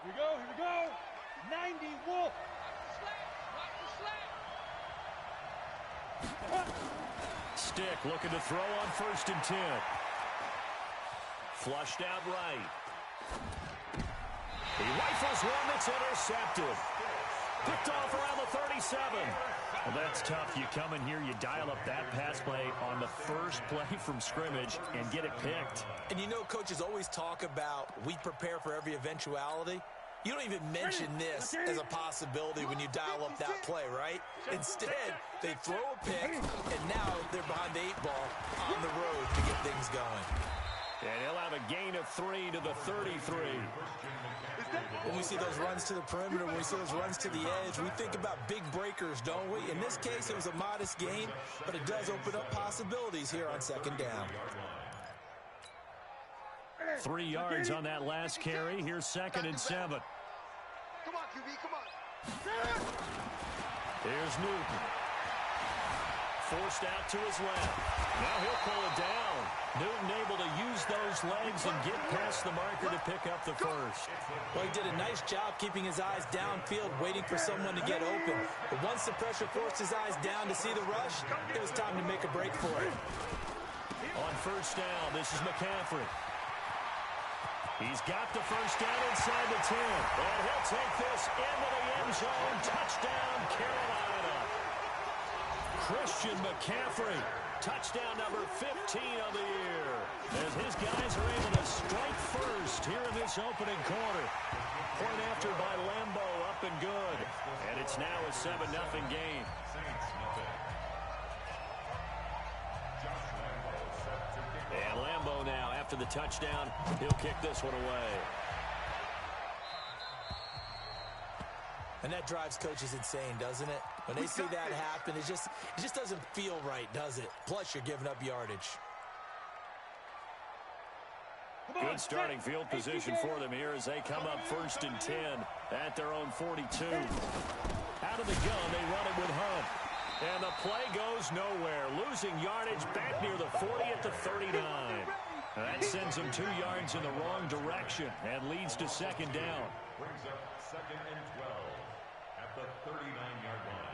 Here we go. 90 Wolf. Stick looking to throw on 1st and 10. Flushed out right. He rifles one that's intercepted. Picked off around the 37. Well, that's tough. You come in here, you dial up that pass play on the first play from scrimmage and get it picked. And you know, coaches always talk about we prepare for every eventuality. You don't even mention this as a possibility when you dial up that play, right? Instead, they throw a pick, and now they're behind the 8 ball on the road to get things going. And he'll have a gain of 3 to the 33. When we see those runs to the perimeter, when we see those runs to the edge, we think about big breakers, don't we? In this case, it was a modest gain, but it does open up possibilities here on 2nd down. 3 yards on that last carry. Here's 2nd and 7. Come on, QB, come on. Here's Newton. Forced out to his left. Now he'll pull it down. Newton able to use those legs and get past the marker to pick up the first. Well, he did a nice job keeping his eyes downfield, waiting for someone to get open. But once the pressure forced his eyes down to see the rush, it was time to make a break for it. On 1st down, this is McCaffrey. He's got the first down inside the 10. And he'll take this into the end zone. Touchdown, Carolina. Christian McCaffrey, touchdown number 15 of the year. As his guys are able to strike first here in this opening quarter. Point after by Lambo, up and good. And it's now a 7-0 game. And Lambo now, after the touchdown, he'll kick this one away. And that drives coaches insane, doesn't it? When they see that happen, it just doesn't feel right, does it? Plus, you're giving up yardage. Good starting field position for them here as they come up 1st and 10 at their own 42. Out of the gun, they run it with Hunt. And the play goes nowhere. Losing yardage back near the 40 at the 39. That sends them 2 yards in the wrong direction and leads to 2nd down. Brings up 2nd and 12 at the 39-yard line.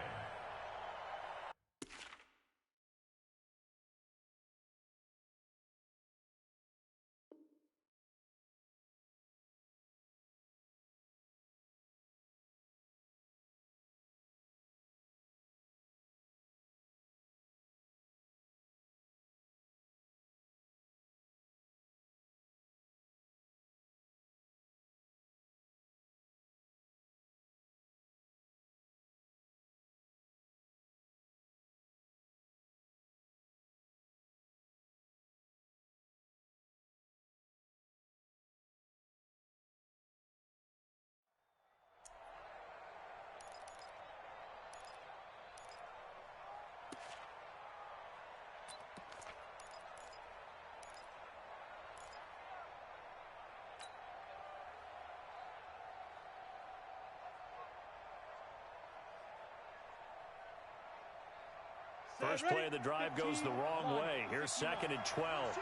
First play of the drive goes the wrong way. Here's 2nd and 12.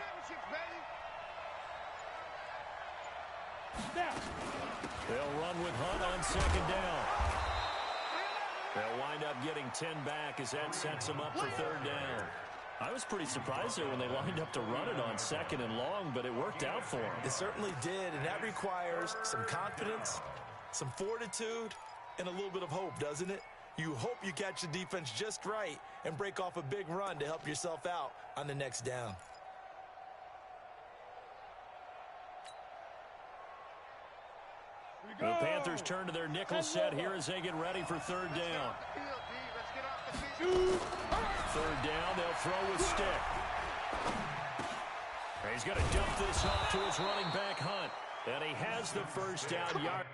They'll run with Hunt on 2nd down. They'll wind up getting 10 back as that sets them up for 3rd down. I was pretty surprised there when they lined up to run it on 2nd and long, but it worked out for them. It certainly did, and that requires some confidence, some fortitude, and a little bit of hope, doesn't it? You hope you catch the defense just right and break off a big run to help yourself out on the next down. The Panthers turn to their nickel set here as they get ready for 3rd down. 3rd down, they'll throw with Stick. He's going to dump this off to his running back, Hunt. And he has the first down yard.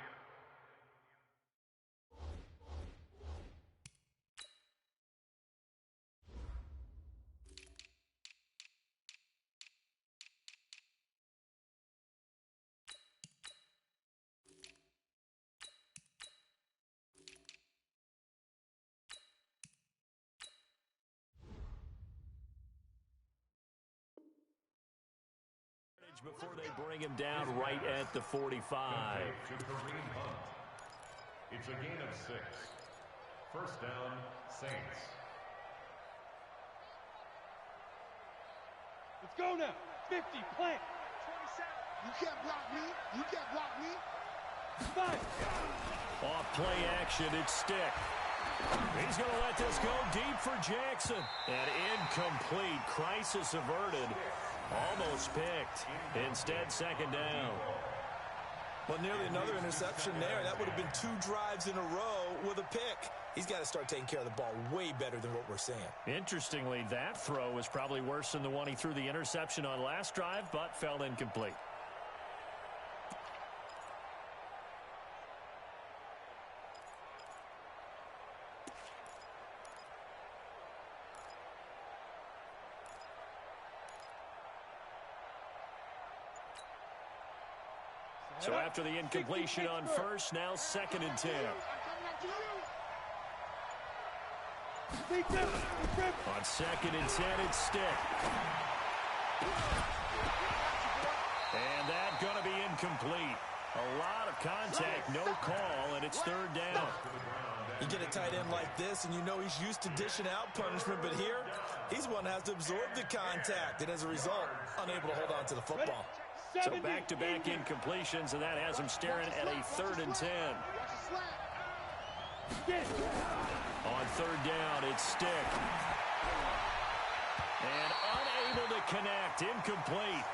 Before they bring him down right at the 45. It's a gain of 6. First down, Saints. Let's go now. 50, plant. 27. You can't block me. You can't block me. 5. Off play action, it's Stick. He's going to let this go deep for Jackson. And incomplete. Crisis averted. Almost picked. Instead, second down. Well, nearly another interception there. That would have been 2 drives in a row with a pick. He's got to start taking care of the ball way better than what we're seeing. Interestingly, that throw was probably worse than the one he threw the interception on last drive, but fell incomplete. So after the incompletion on first, now second and 10. On second and 10, it's Stick. And that's going to be incomplete. A lot of contact, no call, and it's third down. You get a tight end like this, and you know he's used to dishing out punishment, but here, he's the one that has to absorb the contact, and as a result, unable to hold on to the football. So back-to-back incompletions, and that has him staring at a third and 10. On third down, it's Stick. And unable to connect, incomplete.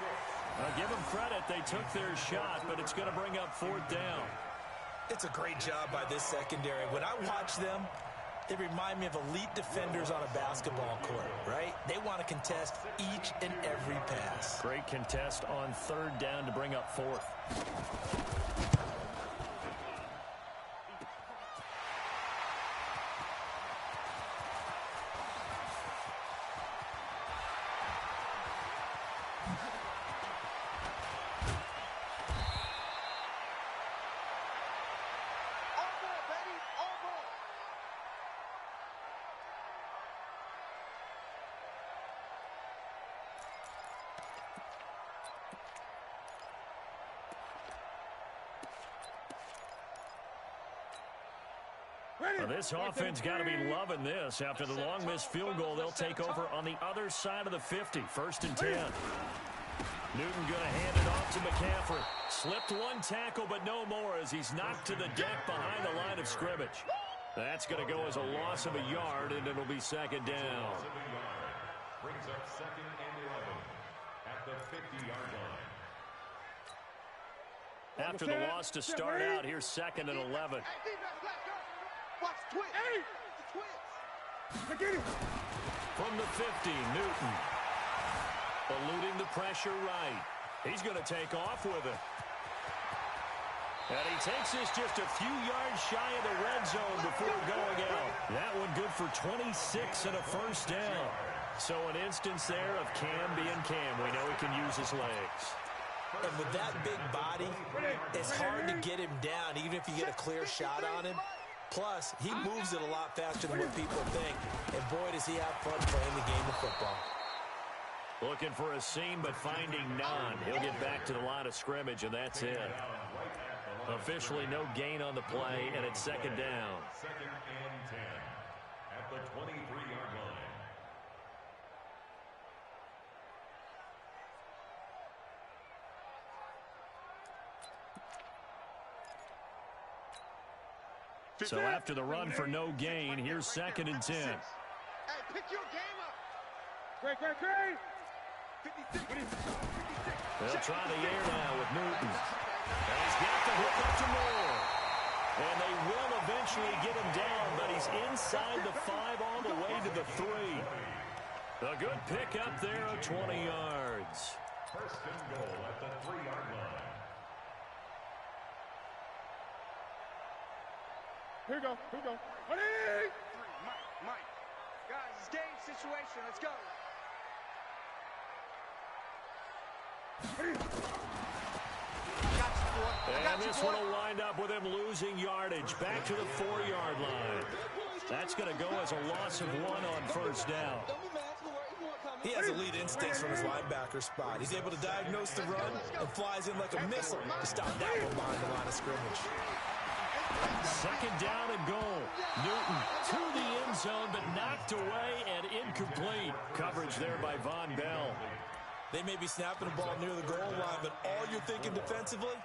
I'll give them credit, they took their shot, but it's going to bring up fourth down. It's a great job by this secondary. When I watch them, they remind me of elite defenders on a basketball court, right? They want to contest each and every pass. Great contest on third down to bring up fourth. Well, this offense got to be loving this. After the long missed field goal, they'll take over on the other side of the 50. First and 10. Newton going to hand it off to McCaffrey. Slipped one tackle, but no more as he's knocked to the deck behind the line of scrimmage. That's going to go as a loss of a yard, and it'll be second down. Brings up second and 11 at the 50-yard line. After the loss to start out, here's second and 11. Watch twins. Hey! The twins. From the 50, Newton. Eluding the pressure right. He's going to take off with it. And he takes this just a few yards shy of the red zone before going out. That one good for 26 and a first down. So an instance there of Cam being Cam. We know he can use his legs. And with that big body, it's hard to get him down, even if you get a clear shot on him. Plus, he moves it a lot faster than what people think. And boy, does he have fun playing the game of football. Looking for a seam, but finding none. He'll get back to the line of scrimmage, and that's it. Officially no gain on the play, and it's second down. Second and 10 at the 23-yard line. So after the run for no gain, here's second and 10. Hey, pick your game up. Great. 56. They'll try the air now with Newton. And he's got to hook up to Moore. And they will eventually get him down, but he's inside the 5 all the way to the 3. A good pick up there of 20 yards. First and goal at the 3-yard line. Here we go. Ready? Mike. Guys, it's game situation. Let's go. And this one will wind up with him losing yardage. Back to the 4-yard line. That's going to go as a loss of 1 on first down. Don't be mad. He has elite instincts from his linebacker spot. He's able to diagnose the run and flies in like a missile to stop that one behind the line of scrimmage. Second down and goal. Newton to the end zone, but knocked away and incomplete. Coverage there by Von Bell. They may be snapping the ball near the goal line, but all you're thinking defensively,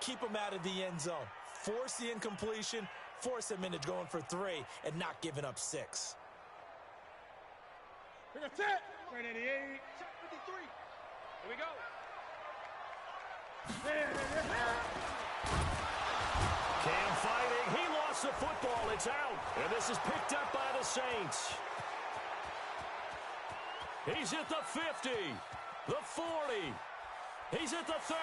keep them out of the end zone. Force the incompletion, force them into going for 3, and not giving up 6. We're going to set. 388. Check 53. Here we go. Cam fighting. He lost the football. It's out. And this is picked up by the Saints. He's at the 50. The 40. He's at the 30.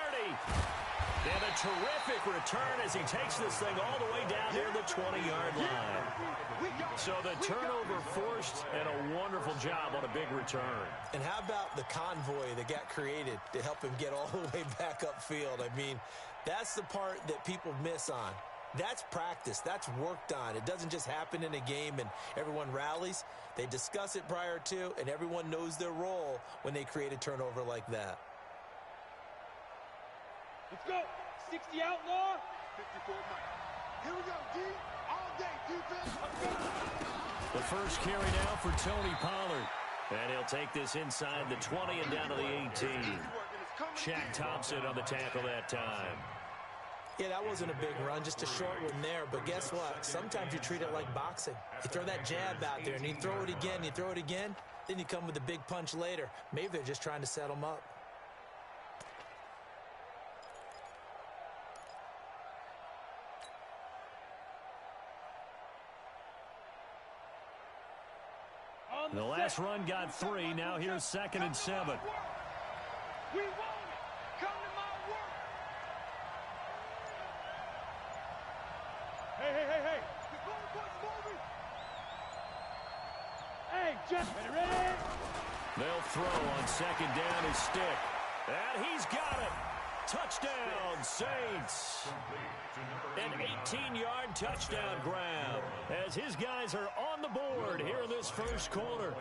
And a terrific return as he takes this thing all the way down near the 20-yard line. So the turnover forced and a wonderful job on a big return. And how about the convoy that got created to help him get all the way back upfield? I mean, that's the part that people miss on. That's practice. That's worked on. It doesn't just happen in a game and everyone rallies. They discuss it prior to, and everyone knows their role when they create a turnover like that. Let's go. 60 outlaw. 54 Mike. Here we go, D. All day, defense. The first carry now for Tony Pollard. And he'll take this inside the 20 and down to the 18. Shaq Thompson on the tackle that time. Yeah, that wasn't a big run, just a short one there. But guess what? Sometimes you treat it like boxing. You throw that jab out there, and you throw it again, then you come with a big punch later. Maybe they're just trying to set them up. The last run got 3. Now here's 2nd and 7. We want it. Come to my work. Hey. The goalpost moving. Hey, Jeff, ready? They'll throw on 2nd down his stick. And he's got it. Touchdown, Saints. An 18-yard touchdown grab as his guys are on the board here in this first quarter.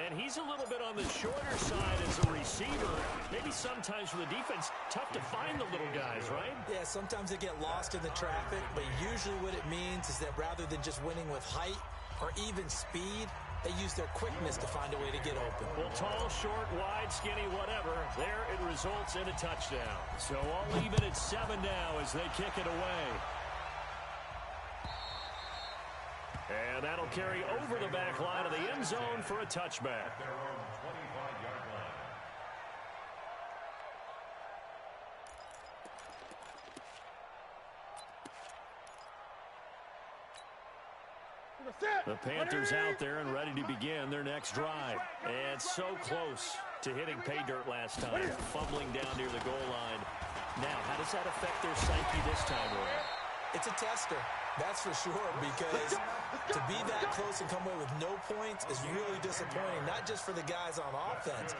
And he's a little bit on the shorter side as a receiver. Maybe sometimes for the defense, tough to find the little guys, right? Yeah, sometimes they get lost in the traffic, but usually what it means is that rather than just winning with height or even speed, they use their quickness to find a way to get open. Well, tall, short, wide, skinny, whatever. There it results in a touchdown. So all even at 7 now as they kick it away. And that'll carry over the back line of the end zone for a touchback. The Panthers out there and ready to begin their next drive. And so close to hitting pay dirt last time, fumbling down near the goal line. Now, how does that affect their psyche this time around? It's a tester, that's for sure, because to be that close and come away with no points is really disappointing, not just for the guys on offense,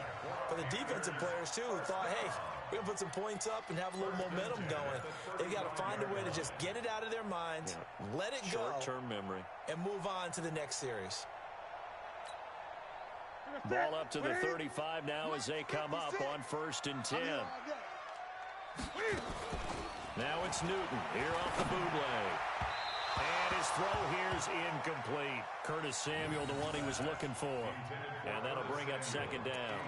but the defensive players, too, who thought, hey, we're going to put some points up and have a little momentum going. They've got to find a way to just get it out of their minds, let it go, short-term memory, and move on to the next series. Ball up to the 35 now as they come up on 1st and 10. Now it's Newton here off the bootleg. And his throw here's incomplete. Curtis Samuel, the one he was looking for. And that'll bring up 2nd down.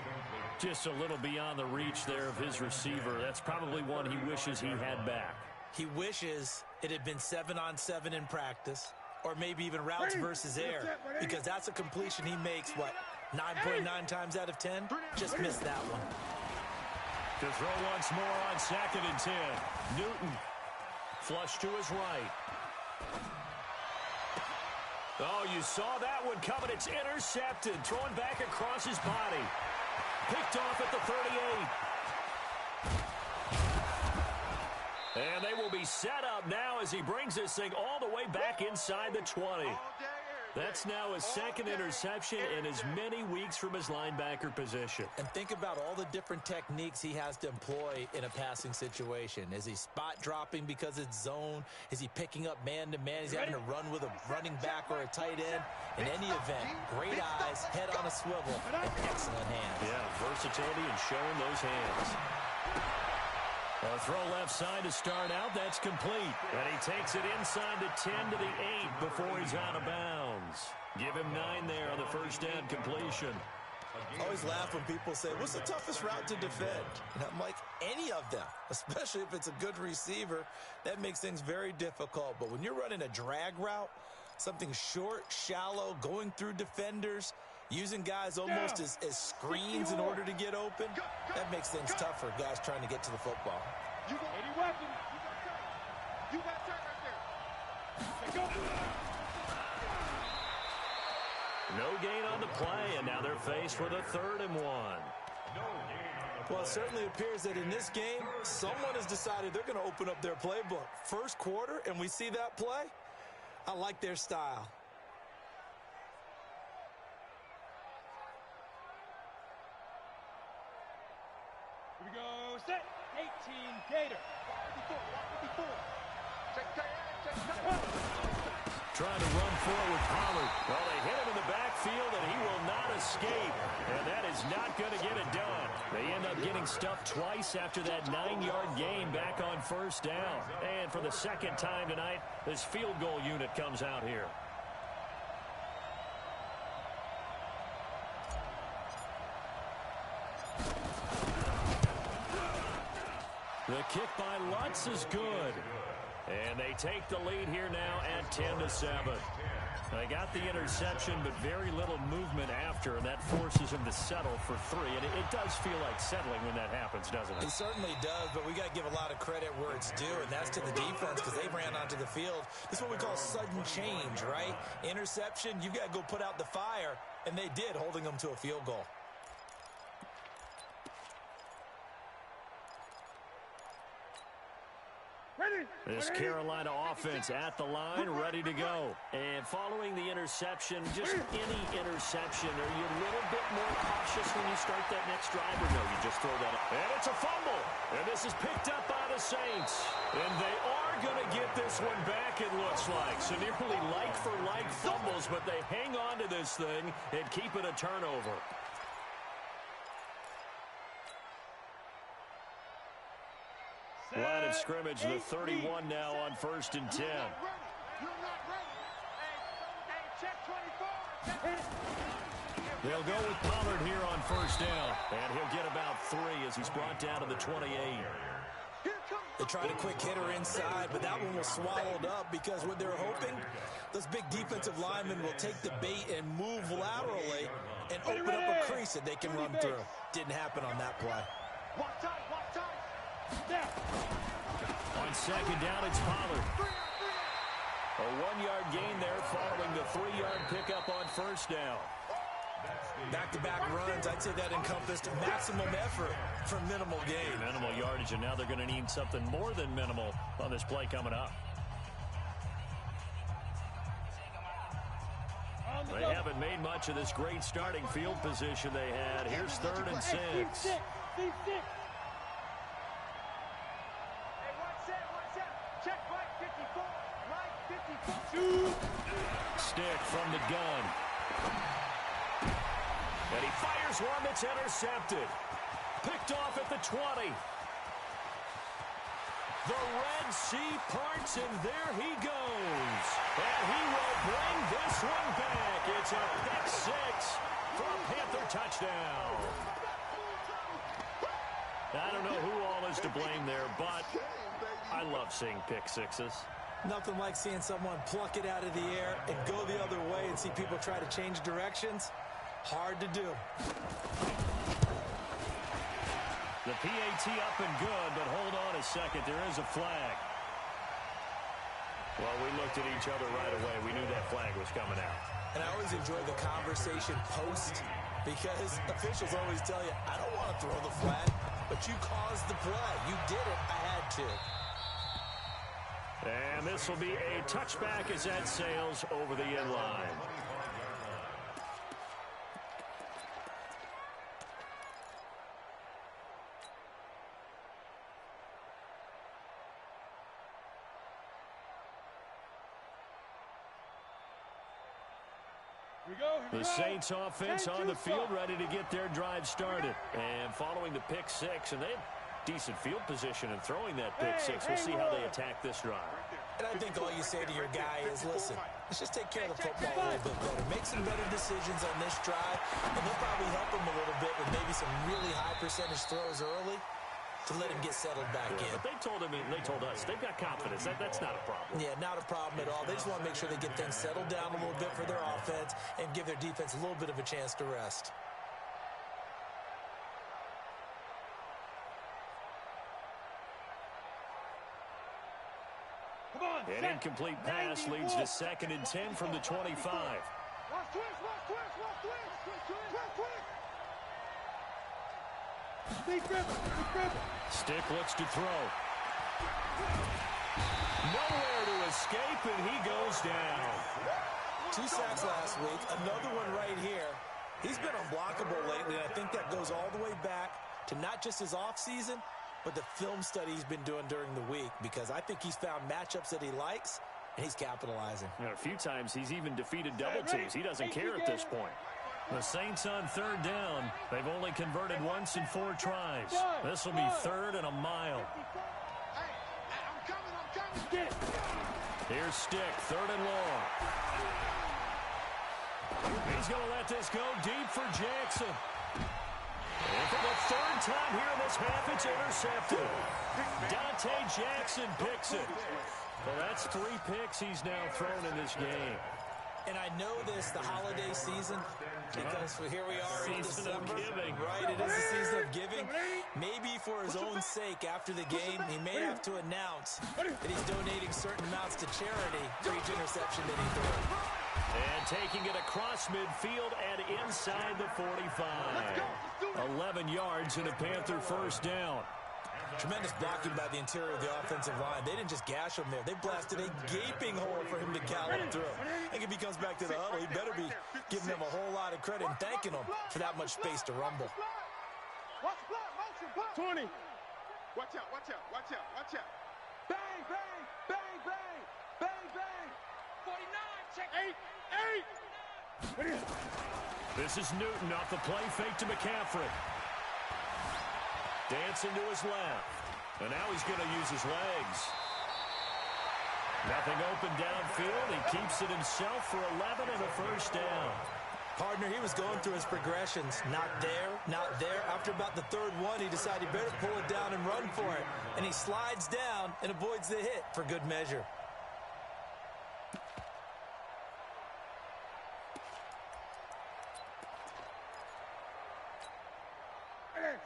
Just a little beyond the reach there of his receiver. That's probably one he wishes he had back. He wishes it had been 7-on-7 in practice, or maybe even routes versus air, because that's a completion he makes, what, 9.9 times out of 10? Just missed that one. To throw once more on 2nd and 10. Newton flush to his right. Oh, you saw that one coming. It's intercepted. Throwing back across his body. Picked off at the 38. And they will be set up now as he brings this thing all the way back inside the 20. That's now his second interception in as many weeks from his linebacker position. And think about all the different techniques he has to employ in a passing situation. Is he spot dropping because it's zone? Is he picking up man-to-man? Is he having to run with a running back or a tight end? In any event, great eyes, head on a swivel, and excellent hands. Yeah, versatility and showing those hands. A throw left side to start out. That's complete. And he takes it inside the 10 to the 8 before he's out of bounds. Give him 9 there on the first down completion. I always laugh when people say, what's the toughest route to defend? And I'm like, any of them, especially if it's a good receiver. That makes things very difficult. But when you're running a drag route, something short, shallow, going through defenders, using guys almost as screens in order to get open, that makes things tough for guys trying to get to the football. You got 80 weapons. You got time right there. No gain on the play, and now they're faced with a 3rd and 1. Well, it certainly appears that in this game, someone has decided they're going to open up their playbook. First quarter, and we see that play. I like their style. Here we go. Set. 18 Gator. Trying to run forward with Pollard. Well, they hit him in the backfield, and he will not escape. And that is not going to get it done. They end up getting stuffed twice after that 9-yard gain back on first down. And for the second time tonight, this field goal unit comes out here. The kick by Lutz is good. And they take the lead here now at 10-7. They got the interception, but very little movement after, and that forces him to settle for 3. And it does feel like settling when that happens, doesn't it? It certainly does, but we got to give a lot of credit where it's due, and that's to the defense because they ran onto the field. This is what we call sudden change, right? Interception, you got to go put out the fire, and they did, holding them to a field goal. This Carolina offense at the line, ready to go. And following the interception, just any interception, are you a little bit more cautious when you start that next drive, or no, you just throw that up? And it's a fumble. And this is picked up by the Saints. And they are going to get this one back, it looks like. So nearly like-for-like fumbles, but they hang on to this thing and keep it a turnover. Line of scrimmage, the 31 now on 1st and 10. They'll go with Pollard here on first down. And he'll get about 3 as he's brought down to the 28. They tried a quick hitter inside, but that one was swallowed up because what they're hoping, those big defensive linemen will take the bait and move laterally and open up a crease that they can run through. Didn't happen on that play. On second down, it's Pollard. A 1-yard gain there following the 3-yard pickup on first down. Back-to-back runs, I'd say that encompassed maximum effort for minimal gain. Minimal yardage, and now they're going to need something more than minimal on this play coming up. They haven't made much of this great starting field position they had. Here's 3rd and 6. Stick from the gun. And he fires one that's intercepted. Picked off at the 20. The Red Sea parts, and there he goes. And he will bring this one back. It's a pick 6 for a Panther touchdown. I don't know who all is to blame there, but I love seeing pick 6s. Nothing like seeing someone pluck it out of the air and go the other way and see people try to change directions. Hard to do. The PAT up and good, but hold on a second. There is a flag. Well, we looked at each other right away. We knew that flag was coming out. And I always enjoy the conversation post because officials always tell you, I don't want to throw the flag, but you caused the play. You did it. I had to. And this will be a touchback as that sails over the end line. The Saints offense on the field, ready to get their drive started. And following the pick six, and they have decent field position in throwing that pick six. We'll see how they attack this drive. And I think all you say to your guy is, listen, let's just take care of the football a little bit better. Make some better decisions on this drive, and they'll probably help him a little bit with maybe some really high percentage throws early to let him get settled back in. But they told him, and they told us, they've got confidence. That's not a problem. Yeah, not a problem at all. They just want to make sure they get things settled down a little bit for their offense and give their defense a little bit of a chance to rest. An incomplete pass leads to 2nd and 10 from the 25. Stick looks to throw. Nowhere to escape, and he goes down. 2 sacks last week, another one right here. He's been unblockable lately, and I think that goes all the way back to not just his offseason, but the film study he's been doing during the week, because I think he's found matchups that he likes, and he's capitalizing. And a few times he's even defeated double teams. He doesn't care at this point. The Saints on 3rd down. They've only converted once in 4 tries. This will be 3rd and a mile. Here's Stick, 3rd and long. He's going to let this go deep for Jackson. And for the 3rd time here in this half, it's intercepted. Dante Jackson picks it. Well, that's 3 picks he's now thrown in this game. And I know this, the holiday season, because here we are in December. Giving. Right, it is the season of giving. Maybe for his own sake, after the game, he may have to announce that he's donating certain amounts to charity for each interception that he throws. And taking it across midfield and inside the 45. 11 yards and a Panther 1st down. Tremendous blocking by the interior of the offensive line. They didn't just gash him there. They blasted a gaping hole for him to gallop through. I think if he comes back to the huddle, he better be giving them a whole lot of credit and thanking them for that much space to rumble. 20. Watch out, watch out, watch out, watch out. Bang, bang, bang, bang, bang, bang. 49, check. 8. This is Newton off the play fake to McCaffrey. Dancing to his left. And now he's going to use his legs. Nothing open downfield. He keeps it himself for 11 and a 1st down. Partner, he was going through his progressions. Not there, not there. After about the 3rd one, he decided he better pull it down and run for it. And he slides down and avoids the hit for good measure.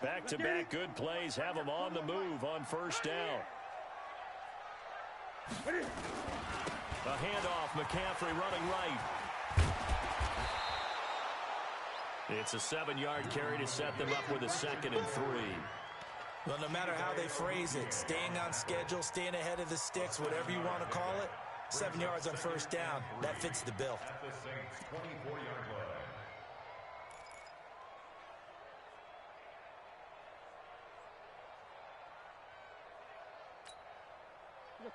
Back-to-back good plays have him on the move on 1st down. A handoff, McCaffrey running right. It's a 7-yard carry to set them up with a 2nd and 3. Well, no matter how they phrase it, staying on schedule, staying ahead of the sticks, whatever you want to call it, 7 yards on 1st down, that fits the bill. At the Saints' 24-yard line.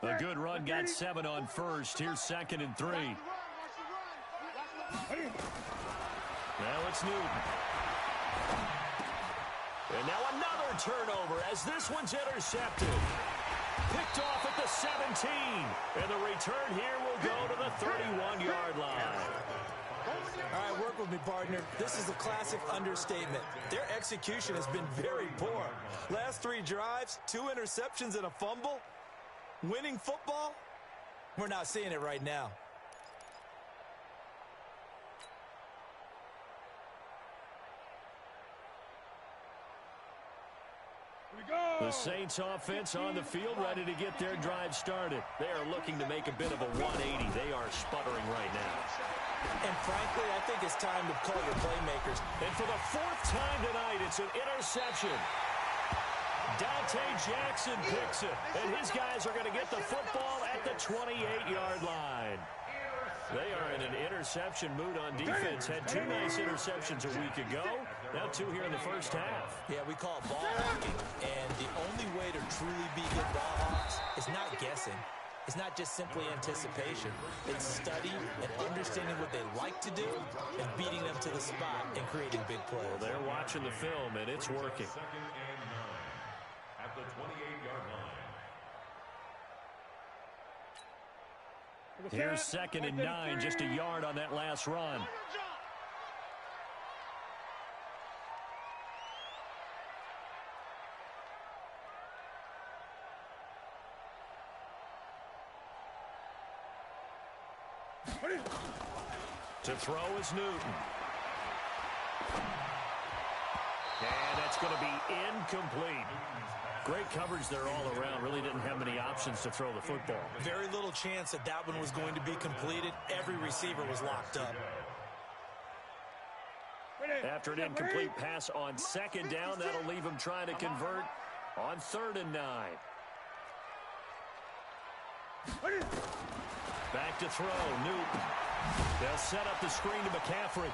A good run, got 7 on 1st. Here's 2nd and 3. Now it's Newton. And now another turnover as this one's intercepted. Picked off at the 17. And the return here will go to the 31-yard line. All right, work with me, partner. This is a classic understatement. Their execution has been very poor. Last 3 drives, 2 interceptions and a fumble. Winning football? We're not seeing it right now. The Saints offense on the field, ready to get their drive started. They are looking to make a bit of a 180. They are sputtering right now. And frankly, I think it's time to call your playmakers. And for the 4th time tonight, it's an interception. Dante Jackson picks it, and his guys are going to get the football at the 28-yard line. They are in an interception mood on defense. Had 2 nice interceptions a week ago. Now 2 here in the first half. Yeah, we call it ball hawking. And the only way to truly be good ball hawks is not guessing. It's not just simply anticipation. It's study and understanding what they like to do and beating them to the spot and creating big plays. Well, they're watching the film, and it's working. Second and 9 at the 28-yard line. Here's 2nd and 9, just a yard on that last run. To throw is Newton. And that's going to be incomplete. Great coverage there all around. Really didn't have many options to throw the football. Very little chance that that one was going to be completed. Every receiver was locked up. After an incomplete pass on 2nd down, that'll leave him trying to convert on 3rd and 9. Back to throw, Newton. They'll set up the screen to McCaffrey.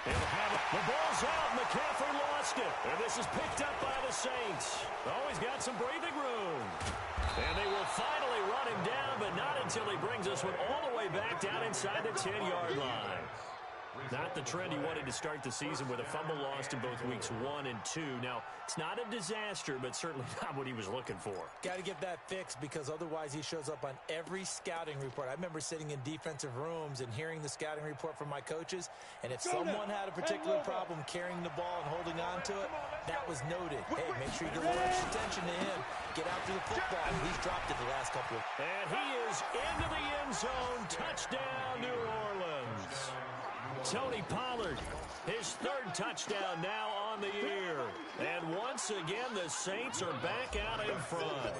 He'll have it. The ball's out. McCaffrey lost it. And this is picked up by the Saints. Oh, he's got some breathing room. And they will finally run him down, but not until he brings this one all the way back down inside the 10-yard line. Not the trend he wanted to start the season with a fumble lost in both weeks 1 and 2. Now, it's not a disaster, but certainly not what he was looking for. Got to get that fixed because otherwise he shows up on every scouting report. I remember sitting in defensive rooms and hearing the scouting report from my coaches, and if someone had a particular problem carrying the ball and holding on to it, that was noted. Hey, make sure you get a little extra attention to him. Get after the football. He's dropped it the last couple of... And he is into the end zone. Touchdown, New Orleans. Tony Pollard, his 3rd touchdown now on the year. And once again, the Saints are back out in front.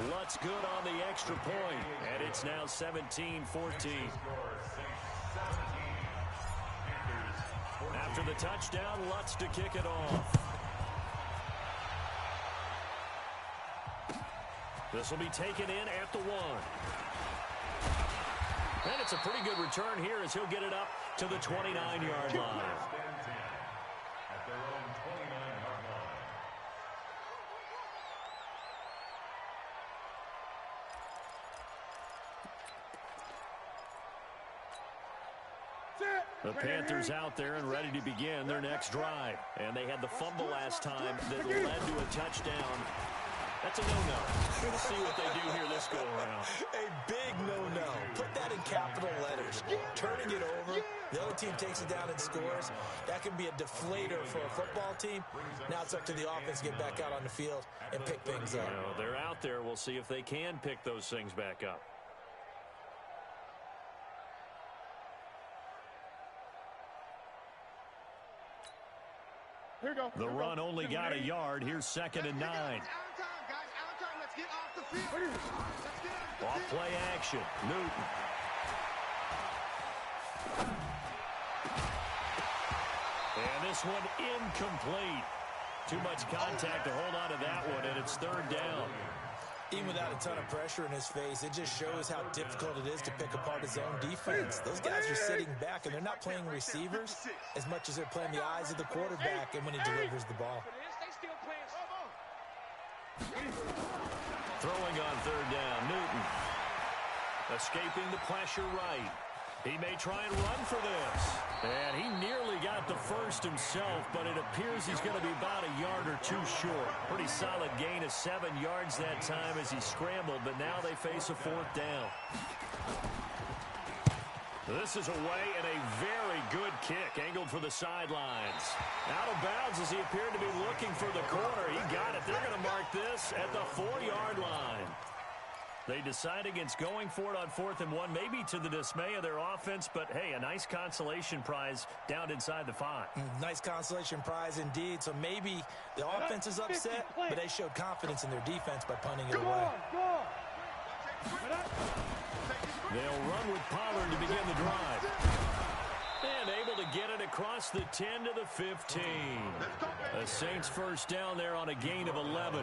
Lutz good on the extra point, and it's now 17-14. After the touchdown, Lutz to kick it off. This will be taken in at the 1. And it's a pretty good return here as he'll get it up to the 29-yard line. At their own 29-yard line. The Panthers out there and ready to begin their next drive. And they had the fumble last time that led to a touchdown. That's a no-no. We'll see what they do here this go-around. A big no-no. Put that in capital letters. Turning it over. The other team takes it down and scores. That can be a deflator for a football team. Now it's up to the offense to get back out on the field and pick things up. You know, they're out there. We'll see if they can pick those things back up. Here we go. The run only got a yard. Here's 2nd and 9. Off play action. Newton. And this one incomplete. Too much contact to hold on to that one, and it's 3rd down. Even without a ton of pressure in his face, it just shows how difficult it is to pick apart his own defense. Those guys are sitting back, and they're not playing receivers as much as they're playing the eyes of the quarterback and when he delivers the ball. Throwing on 3rd down, Newton. Escaping the pressure right. He may try and run for this. And he nearly got the first himself, but it appears he's going to be about a yard or 2 short. Pretty solid gain of 7 yards that time as he scrambled, but now they face a 4th down. This is away and a very good kick, angled for the sidelines. Out of bounds as he appeared to be looking for the corner. He got it. They're going to mark this at the 4-yard line. They decide against going for it on 4th and 1, maybe to the dismay of their offense, but hey, a nice consolation prize down inside the 5. Nice consolation prize indeed. So maybe the offense is upset, but they showed confidence in their defense by punting it away. They'll run with Pollard to begin the drive. And able to get it across the 10 to the 15. The Saints first down there on a gain of 11.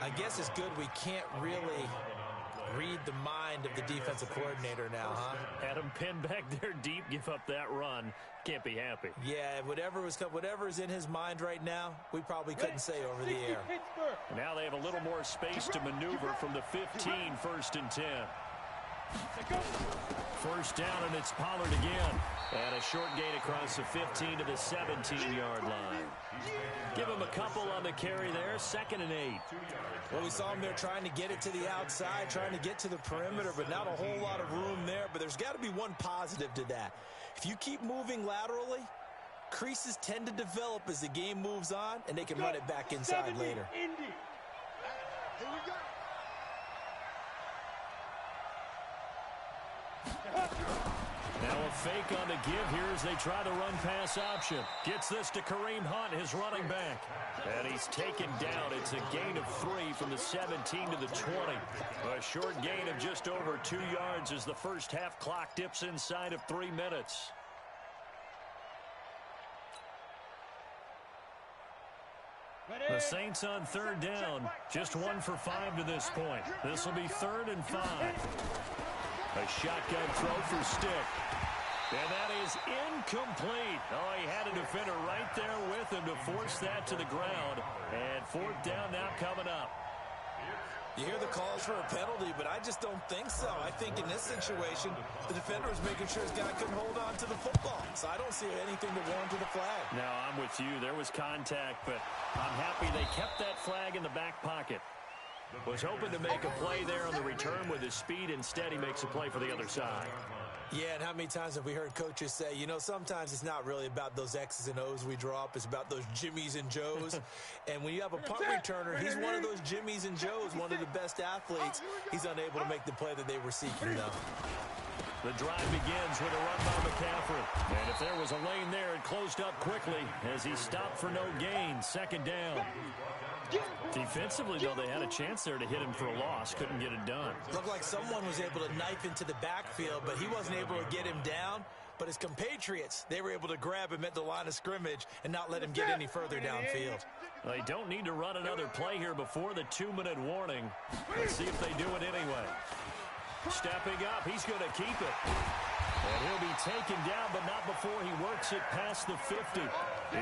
I guess it's good we can't really read the mind of the defensive coordinator now, huh? Had him pinned back there deep, give up that run. Can't be happy. Yeah, whatever's in his mind right now, we probably couldn't say over the air. And now they have a little more space to maneuver from the 15, 1st and 10. First down, and it's Pollard again. And a short gain across the 15 to the 17-yard line. Give him a couple on the carry there, 2nd and 8. Well, we saw him there trying to get it to the outside, trying to get to the perimeter, but not a whole lot of room there. But there's got to be one positive to that. If you keep moving laterally, creases tend to develop as the game moves on, and they can run it back inside later. Here we go. Now a fake on the give here as they try the run-pass option. Gets this to Kareem Hunt, his running back. And he's taken down. It's a gain of 3 from the 17 to the 20. A short gain of just over 2 yards as the first half clock dips inside of 3 minutes. The Saints on 3rd down. Just 1 for 5 to this point. This will be 3rd and 5. A shotgun throw for Stick. And that is incomplete. Oh, he had a defender right there with him to force that to the ground. And 4th down now coming up. You hear the calls for a penalty, but I just don't think so. I think in this situation, the defender was making sure his guy couldn't hold on to the football. So I don't see anything to warrant the flag. No, I'm with you. There was contact, but I'm happy they kept that flag in the back pocket. Was hoping to make a play there on the return with his speed. Instead, he makes a play for the other side. Yeah, and how many times have we heard coaches say, you know, sometimes it's not really about those X's and O's we draw up. It's about those Jimmies and Joes. And when you have a punt returner, he's one of those Jimmies and Joes, one of the best athletes. He's unable to make the play that they were seeking, though. The drive begins with a run by McCaffrey. And if there was a lane there, it closed up quickly as he stopped for no gain. 2nd down. Defensively, though, they had a chance there to hit him for a loss. Couldn't get it done. Looked like someone was able to knife into the backfield, but he wasn't able to get him down. But his compatriots, they were able to grab him at the line of scrimmage and not let him get any further downfield. They don't need to run another play here before the 2-minute warning. Let's see if they do it anyway. Stepping up, he's going to keep it. And he'll be taken down, but not before he works it past the 50.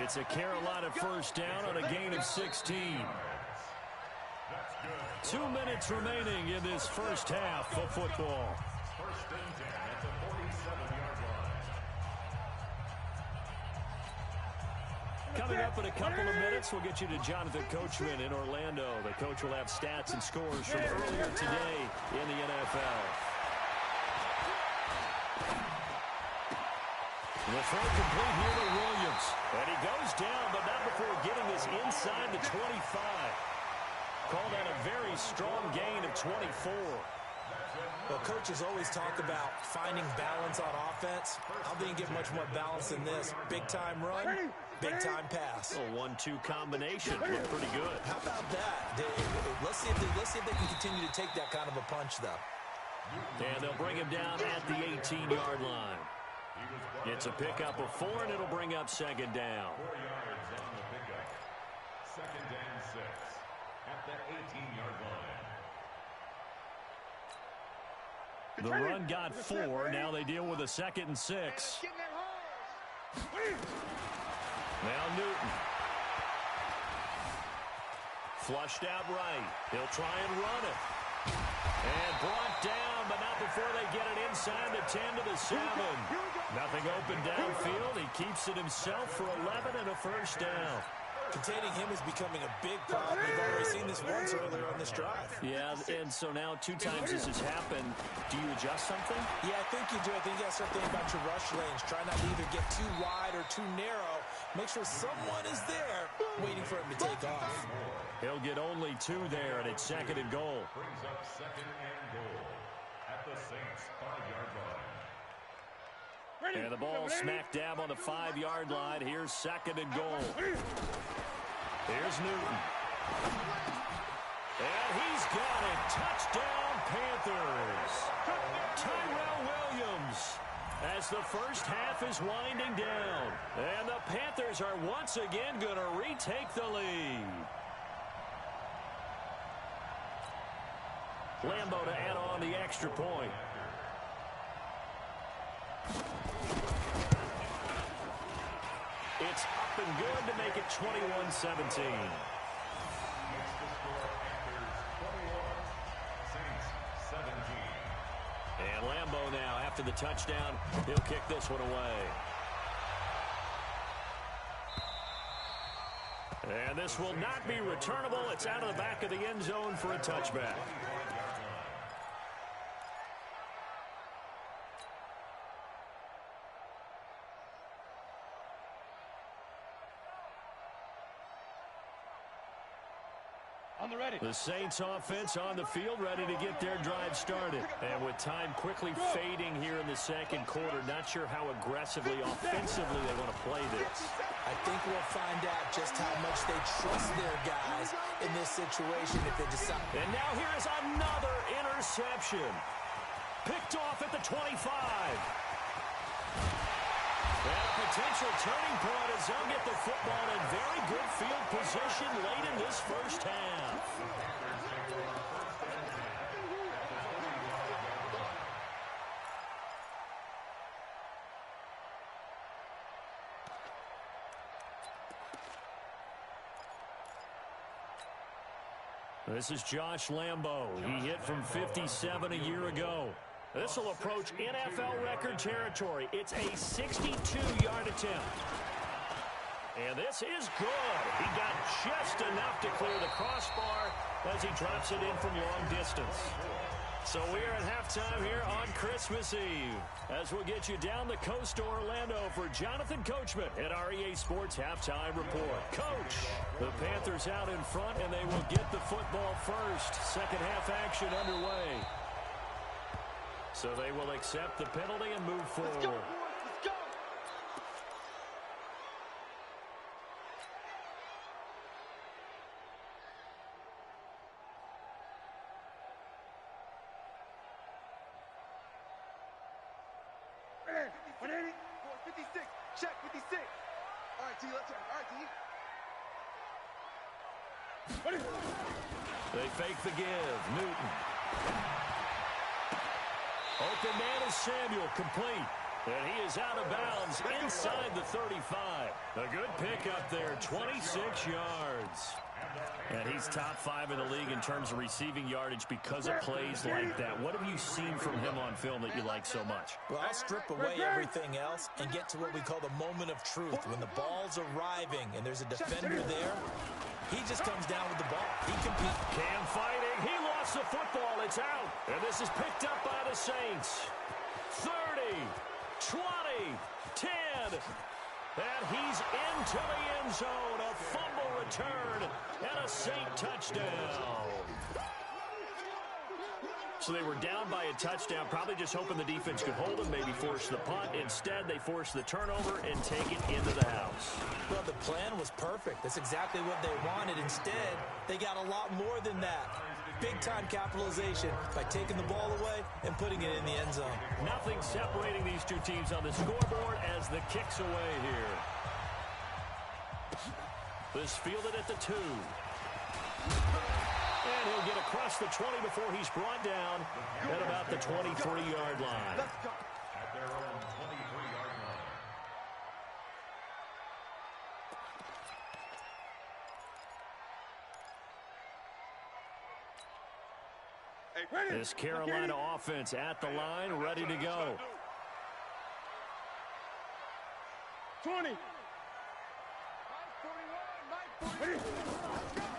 It's a Carolina first down on a gain of 16. 2 minutes remaining in this first half of football. First and 10 at the 47-yard line. Coming up in a couple of minutes, we'll get you to Jonathan Coachman in Orlando. The coach will have stats and scores from earlier today in the NFL. The throw complete here to Williams. And he goes down, but not before getting this inside the 25. Call that a very strong gain of 24. Well, coaches always talk about finding balance on offense. I don't think you get much more balance than this. Big-time run, big-time pass. A 1-2 combination. Looked pretty good. How about that? Let's see if they can continue to take that kind of a punch, though. And they'll bring him down at the 18-yard line. It's a pickup of 4, and it'll bring up 2nd down. 4 yards on the pickup. 2nd and 6 at the 18-yard line. The run got 4. Now they deal with a 2nd and 6. Now Newton. Flushed out right. He'll try and run it. And brought down, but not before they get it inside the 10 to the 7. Nothing open downfield. He keeps it himself for 11 and a first down. Containing him is becoming a big problem. We've already seen this once earlier on this drive. Yeah, and so now 2 times this has happened. Do you adjust something? Yeah, I think you do. I think you got to start thinking about your rush lanes. Try not to either get too wide or too narrow. Make sure someone is there waiting for him to take off. He'll get only 2 there, and it's 2nd and goal. Brings up 2nd and goal at the Saints' 5-yard line. And the ball smack dab on the 5-yard line. Here's 2nd and goal. Here's Newton. And he's got it. Touchdown, Panthers. Tyrell Williams. as the first half is winding down. And the Panthers are once again going to retake the lead. Lambo to add on the extra point. It's up and good to make it 21-17. And Lambo now, after the touchdown, he'll kick this one away. And this will not be returnable. It's out of the back of the end zone for a touchback. The Saints offense on the field, ready to get their drive started. And with time quickly fading here in the second quarter, not sure how aggressively, offensively they want to play this. I think we'll find out just how much they trust their guys in this situation if they decide. And now here is another interception. Picked off at the 25. And a potential turning point as they'll get the football in very good field position late in this first half. This is Josh Lambo. He hit from 57 a year ago. This will approach NFL record territory. It's a 62-yard attempt. And this is good. He got just enough to clear the crossbar as he drops it in from long distance. So we are at halftime here on Christmas Eve, as we'll get you down the coast to Orlando for Jonathan Coachman at our EA Sports Halftime Report. Coach, the Panthers out in front, and they will get the football first. Second half action underway. So they will accept the penalty and move forward. Let's go, boys. Let's go. Hey, 180. 56. Check 56. All right, T, let's turn. All right, T. They fake the give. Newton. Open man is Samuel, complete. And he is out of bounds inside the 35. A good pickup there, 26 yards. And he's top 5 in the league in terms of receiving yardage because of plays like that. What have you seen from him on film that you like so much? Well, I'll strip away everything else and get to what we call the moment of truth. When the ball's arriving and there's a defender there, he just comes down with the ball. He competes. Cam fighting. He lost the football. It's out. And this is picked up by the Saints. 30, 20, 10. And he's into the end zone. A fumble return and a Saint touchdown. So they were down by a touchdown, probably just hoping the defense could hold them, maybe force the punt. Instead, they forced the turnover and take it into the house. Well, the plan was perfect. That's exactly what they wanted. Instead, they got a lot more than that. Big-time capitalization by taking the ball away and putting it in the end zone. Nothing separating these two teams on the scoreboard as the kick's away here. This fielded at the 2. And he'll get across the 20 before he's brought down at about the 23-yard line. At their own 23-yard line. This Carolina offense at the line, ready to go. 20.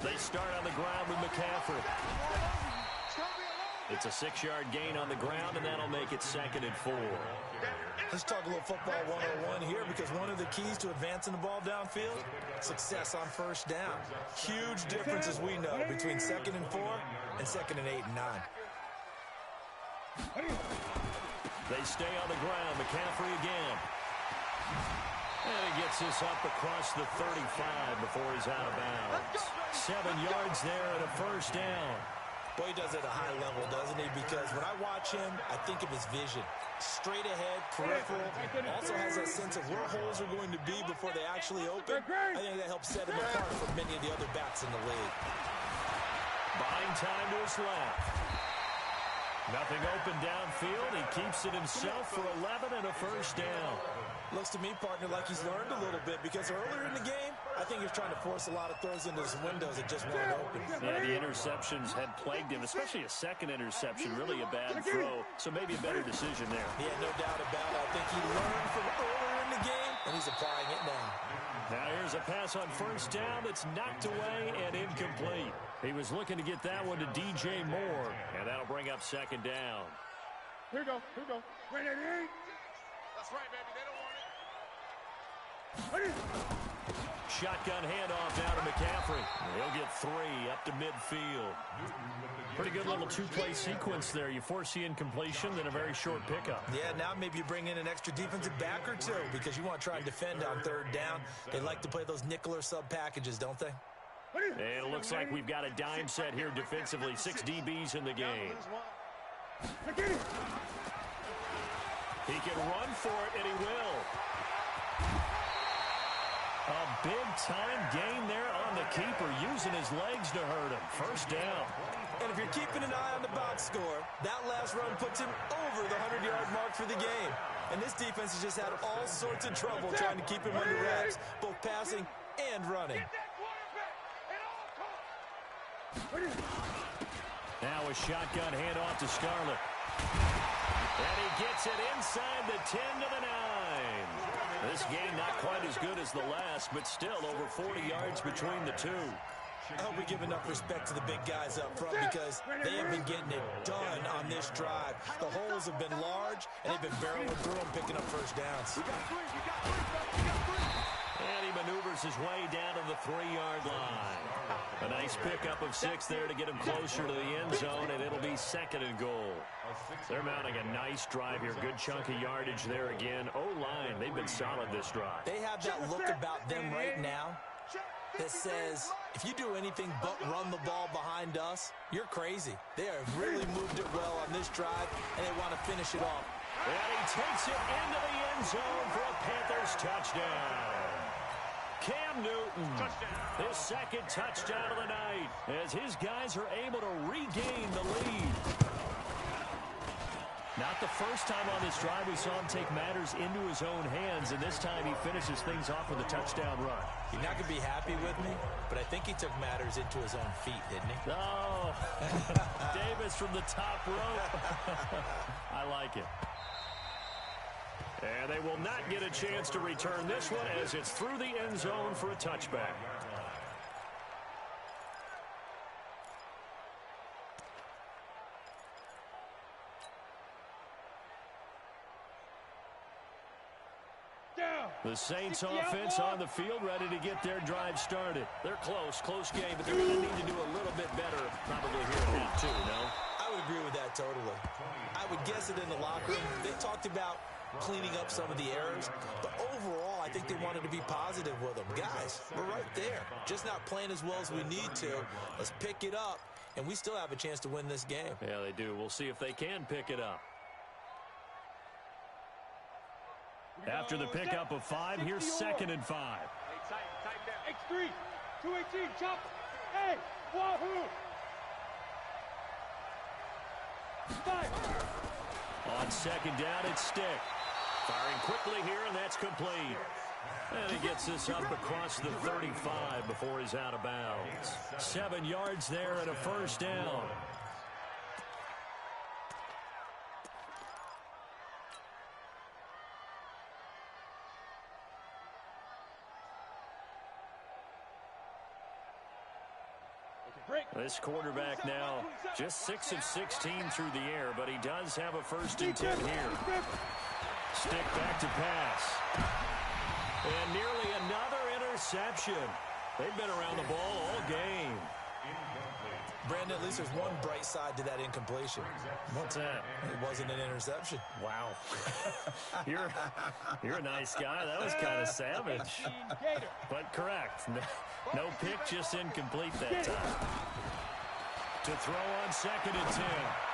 They start on the ground with McCaffrey. It's a 6-yard gain on the ground, and that'll make it 2nd and 4. Let's talk a little football 101 here, because one of the keys to advancing the ball downfield, success on first down. Huge difference, as we know, between 2nd and 4 and 2nd and 8 and 9. They stay on the ground. McCaffrey again. And he gets this up across the 35 before he's out of bounds. 7 yards there and a first down. Boy, he does it at a high level, doesn't he? Because when I watch him, I think of his vision. Straight ahead, peripheral. Also has that sense of where holes are going to be before they actually open. I think that helps set him apart from many of the other backs in the league. Buying time to his left. Nothing open downfield. He keeps it himself for 11 and a first down. Looks to me, partner, like he's learned a little bit because earlier in the game, I think he was trying to force a lot of throws into his windows that just weren't open. Yeah, the interceptions had plagued him, especially a second interception, really a bad throw. So maybe a better decision there. Yeah, no doubt about it. I think he learned from earlier in the game, and he's applying it now. Now here's a pass on first down that's knocked away and incomplete. He was looking to get that one to DJ Moore, and that'll bring up second down. Here we go. Wait, that's right, baby. They don't want it. Shotgun handoff down to McCaffrey. He'll get 3 up to midfield. Pretty good little two-play sequence there. You force the incompletion, then a very short pickup. Yeah, now maybe you bring in an extra defensive back or two because you want to try and defend on third down. They like to play those nickel or sub packages, don't they? And it looks like we've got a dime set here defensively. 6 DBs in the game. He can run for it, and he will. A big-time gain there on the keeper, using his legs to hurt him. First down. And if you're keeping an eye on the box score, that last run puts him over the 100-yard mark for the game. And this defense has just had all sorts of trouble trying to keep him under wraps, both passing and running. Now a shotgun handoff to Scarlett. And he gets it inside the 10 to the 9. This game not quite as good as the last, but still over 40 yards between the two. I hope we give enough respect to the big guys up front because they have been getting it done on this drive. The holes have been large, and they've been barreling through them, picking up first downs. And he maneuvers his way down to the 3-yard line. A nice pickup of 6 there to get him closer to the end zone, and it'll be second and goal. They're mounting a nice drive here. Good chunk of yardage there again. O-line, they've been solid this drive. They have that look about them right now that says, if you do anything but run the ball behind us, you're crazy. They have really moved it well on this drive, and they want to finish it off. And he takes it into the end zone for a Panthers touchdown. Cam Newton, his second touchdown of the night, as his guys are able to regain the lead. Not the first time on this drive we saw him take matters into his own hands, and this time he finishes things off with a touchdown run. You're not going to be happy with me, but I think he took matters into his own feet, didn't he? Oh, Davis from the top rope. I like it. And they will not get a chance to return this one as it's through the end zone for a touchback. The Saints offense on the field, ready to get their drive started. They're close game, but they're going to need to do a little bit better probably here in week 2, no? I would agree with that totally. I would guess it in the locker room. They talked about cleaning up some of the errors, but overall, I think they wanted to be positive with them. Guys, we're right there. Just not playing as well as we need to. Let's pick it up, and we still have a chance to win this game. Yeah, they do. We'll see if they can pick it up. After the pickup of 5, here's 2nd and 5. Hey, tight down. X3, 218, chop. Hey, wahoo. 5. On 2nd down, it's Stick. Firing quickly here, and that's complete. And he gets this up across the 35 before he's out of bounds. 7 yards there and a first down. This quarterback now just 6 of 16 through the air, but he does have a 1st and 10 here. Stick back to pass. And nearly another interception. They've been around the ball all game. Brandon, at least there's one bright side to that incompletion. What's that? It wasn't an interception. Wow. You're a nice guy. That was kind of savage. But correct. No pick, just incomplete that time. To throw on 2nd and 10.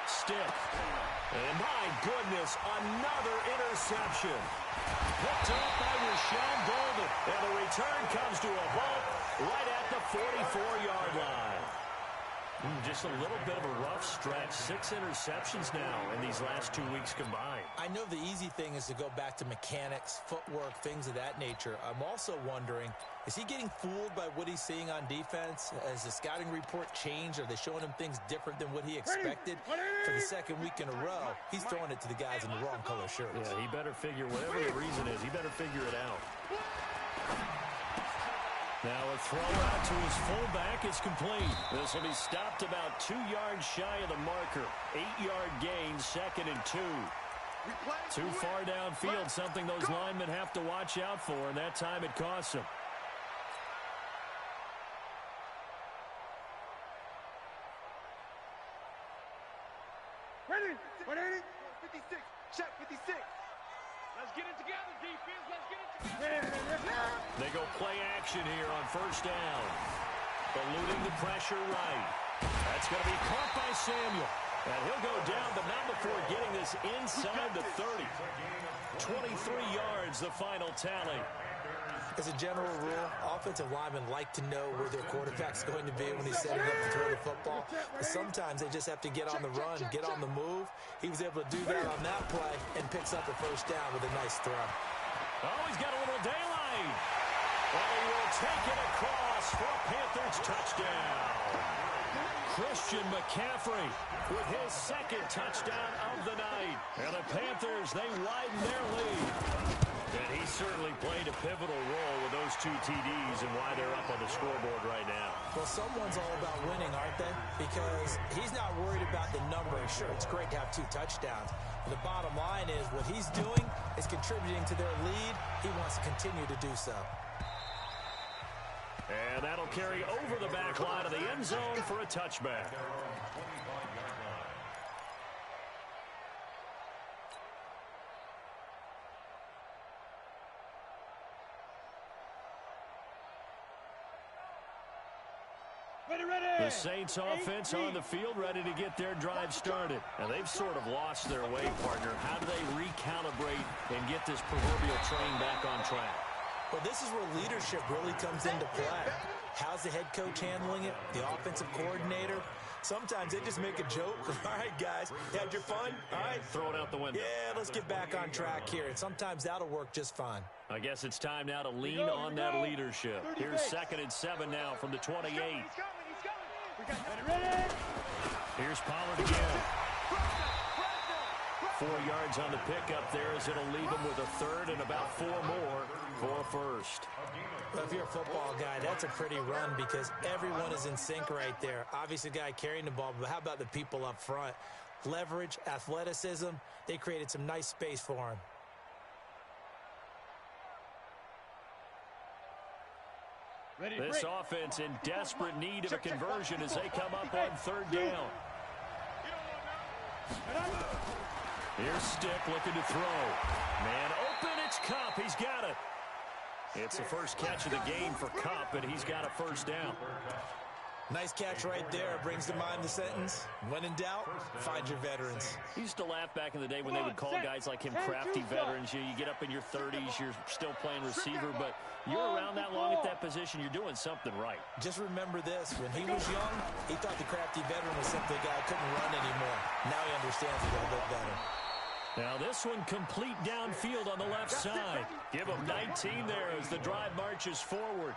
Stick. And my goodness, another interception. Picked up by Rashawn Golden. And the return comes to a halt right at the 44-yard line. Just a little bit of a rough stretch. 6 interceptions now in these last 2 weeks combined. I know the easy thing is to go back to mechanics, footwork, things of that nature. I'm also wondering, is he getting fooled by what he's seeing on defense? Has the scouting report changed? Are they showing him things different than what he expected? For the 2nd week in a row, he's throwing it to the guys in the wrong color shirts. Yeah, he better figure, whatever the reason is, he better figure it out. Now a throw out to his fullback is complete. This will be stopped about 2 yards shy of the marker. 8-yard gain, 2nd and 2. Too far downfield, something those linemen have to watch out for, and that time it costs them. Ready? 56. Check 56. Let's get it together, defense. Let's get it together. They go play action here on 1st down. Eluding the pressure right. That's going to be caught by Samuel. And he'll go down, but not before getting this inside the 30. 23 yards, the final tally. As a general rule, offensive linemen like to know where their quarterback's going to be when he's setting up to throw the football. But sometimes they just have to get on the run, get on the move. He was able to do that on that play and picks up a 1st down with a nice throw. Oh, he's got a little daylight. And he will take it across for a Panthers touchdown. Christian McCaffrey with his 2nd touchdown of the night. And the Panthers, they widen their lead. And he certainly played a pivotal role with those 2 TDs and why they're up on the scoreboard right now. Well, someone's all about winning, aren't they? Because he's not worried about the number. Sure, it's great to have 2 touchdowns. But the bottom line is what he's doing is contributing to their lead. He wants to continue to do so. And that'll carry over the back line of the end zone for a touchback. The Saints offense on the field ready to get their drive started. And they've sort of lost their way, partner. How do they recalibrate and get this proverbial train back on track? Well, this is where leadership really comes into play. How's the head coach handling it? The offensive coordinator? Sometimes they just make a joke. All right, guys, you had your fun? All right. Throw it out the window. Yeah, let's get back on track here. And sometimes that'll work just fine. I guess it's time now to lean on that leadership. Here's 2nd and 7 now from the 28. Here's Pollard again. 4 yards on the pickup there as it'll leave him with a 3rd and about 4 more for a 1st. Well, if you're a football guy, that's a pretty run because everyone is in sync right there. Obviously, the guy carrying the ball, but how about the people up front? Leverage, athleticism, they created some nice space for him. This offense in desperate need of a conversion as they come up on 3rd down. Here's Stick looking to throw. Man open, it's Cup. He's got it. It's the first catch of the game for Cup, and he's got a 1st down. Nice catch right there. Brings to mind the sentence, when in doubt, find your veterans. I used to laugh back in the day when they would call guys like him crafty veterans. You get up in your 30s, you're still playing receiver, but you're around that long at that position, you're doing something right. Just remember this. When he was young, he thought the crafty veteran was simply a guy who couldn't run anymore. Now he understands a little bit better. Now this one complete downfield on the left side. Give him 19 there as the drive marches forward.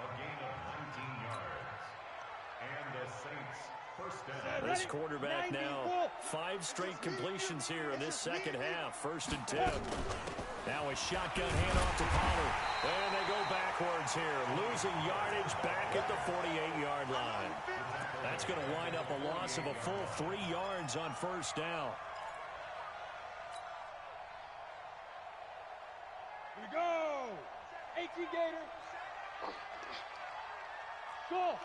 This quarterback now 5 straight completions here in this 2nd half. 1st and 10. Now a shotgun handoff to Pollard. And they go backwards here. Losing yardage back at the 48-yard line. That's going to wind up a loss of a full 3 yards on 1st down. Here we go. 18 Gator. Go.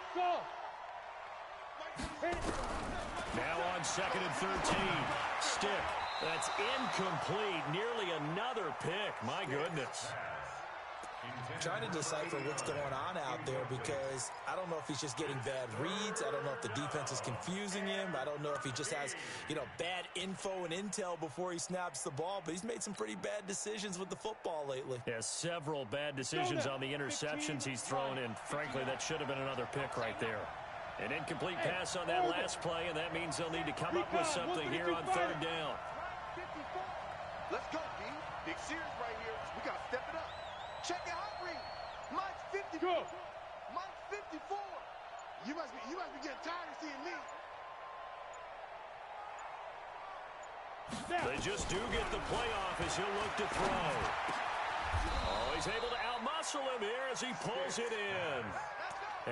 Now on 2nd and 13. Stick. That's incomplete. Nearly another pick. My goodness. Trying to decipher what's going on out there because I don't know if he's just getting bad reads. I don't know if the defense is confusing him. I don't know if he just has, bad info and intel before he snaps the ball. But he's made some pretty bad decisions with the football lately. Yeah, several bad decisions on the interceptions he's thrown, and frankly, that should have been another pick right there. An incomplete pass on that last play, and that means they'll need to come up with something here on third down. Let's go, B. Big series right here. We got to step it up. Check it out, Reed. Mine's 54. Mine's 54. You must be getting tired of seeing me. They just do get the playoff as he'll look to throw. Oh, he's able to outmuscle him here as he pulls it in.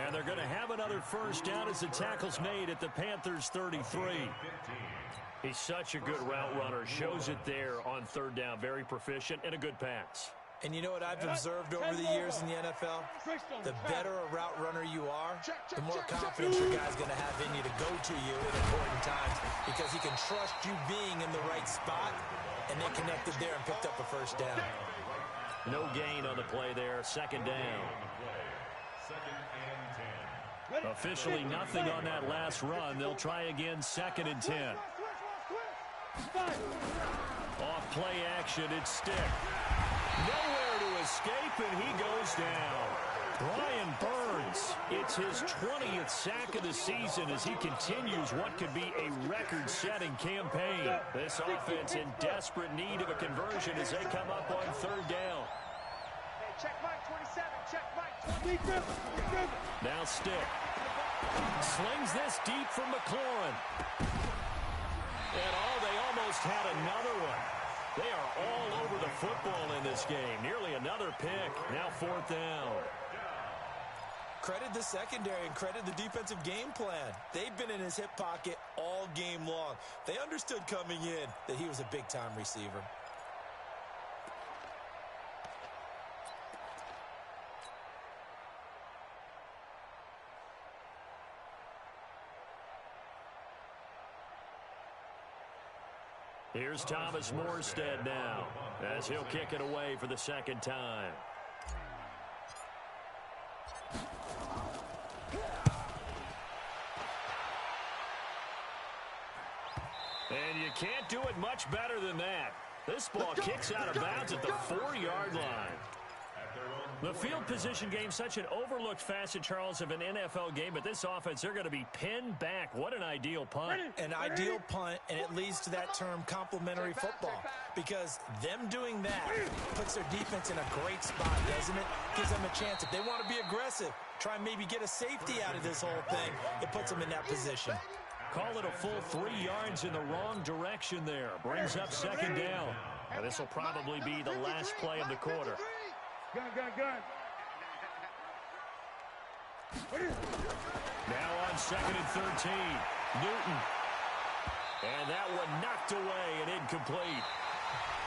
And they're going to have another first down as the tackle's made at the Panthers' 33. He's such a good route runner. Shows it there on third down. Very proficient and a good pass. And you know what I've observed over the years in the NFL? The better a route runner you are, the more confidence your guy's going to have in you to go to you at important times because he can trust you being in the right spot, and they connected there and picked up a first down. No gain on the play there. Second down. Officially nothing on that last run. They'll try again, 2nd and 10. Off play action, it's Stick. Nowhere to escape, and he goes down. Brian Burns, it's his 20th sack of the season as he continues what could be a record-setting campaign. This offense in desperate need of a conversion as they come up on third down. Hey, check Mike 27, check Mike 27. Now Stick. Slings this deep from McLaurin. And they almost had another one. They are all over the football in this game. Nearly another pick. Now 4th down. Credit the secondary and credit the defensive game plan. They've been in his hip pocket all game long. They understood coming in that he was a big-time receiver. Here's Thomas Morstead now as he'll kick it away for the second time. And you can't do it much better than that. This ball kicks out of bounds at the 4-yard line. The field position game, such an overlooked facet, Charles, of an NFL game, but this offense, they're going to be pinned back. What an ideal punt. An ideal punt, and it leads to that term complementary football, because them doing that puts their defense in a great spot, doesn't it? Gives them a chance. If they want to be aggressive, try and maybe get a safety out of this whole thing, it puts them in that position. Call it a full 3 yards in the wrong direction there. Brings up second down. And this will probably be the last play of the quarter. Gun. Now on 2nd and 13. Newton. And that one knocked away and incomplete.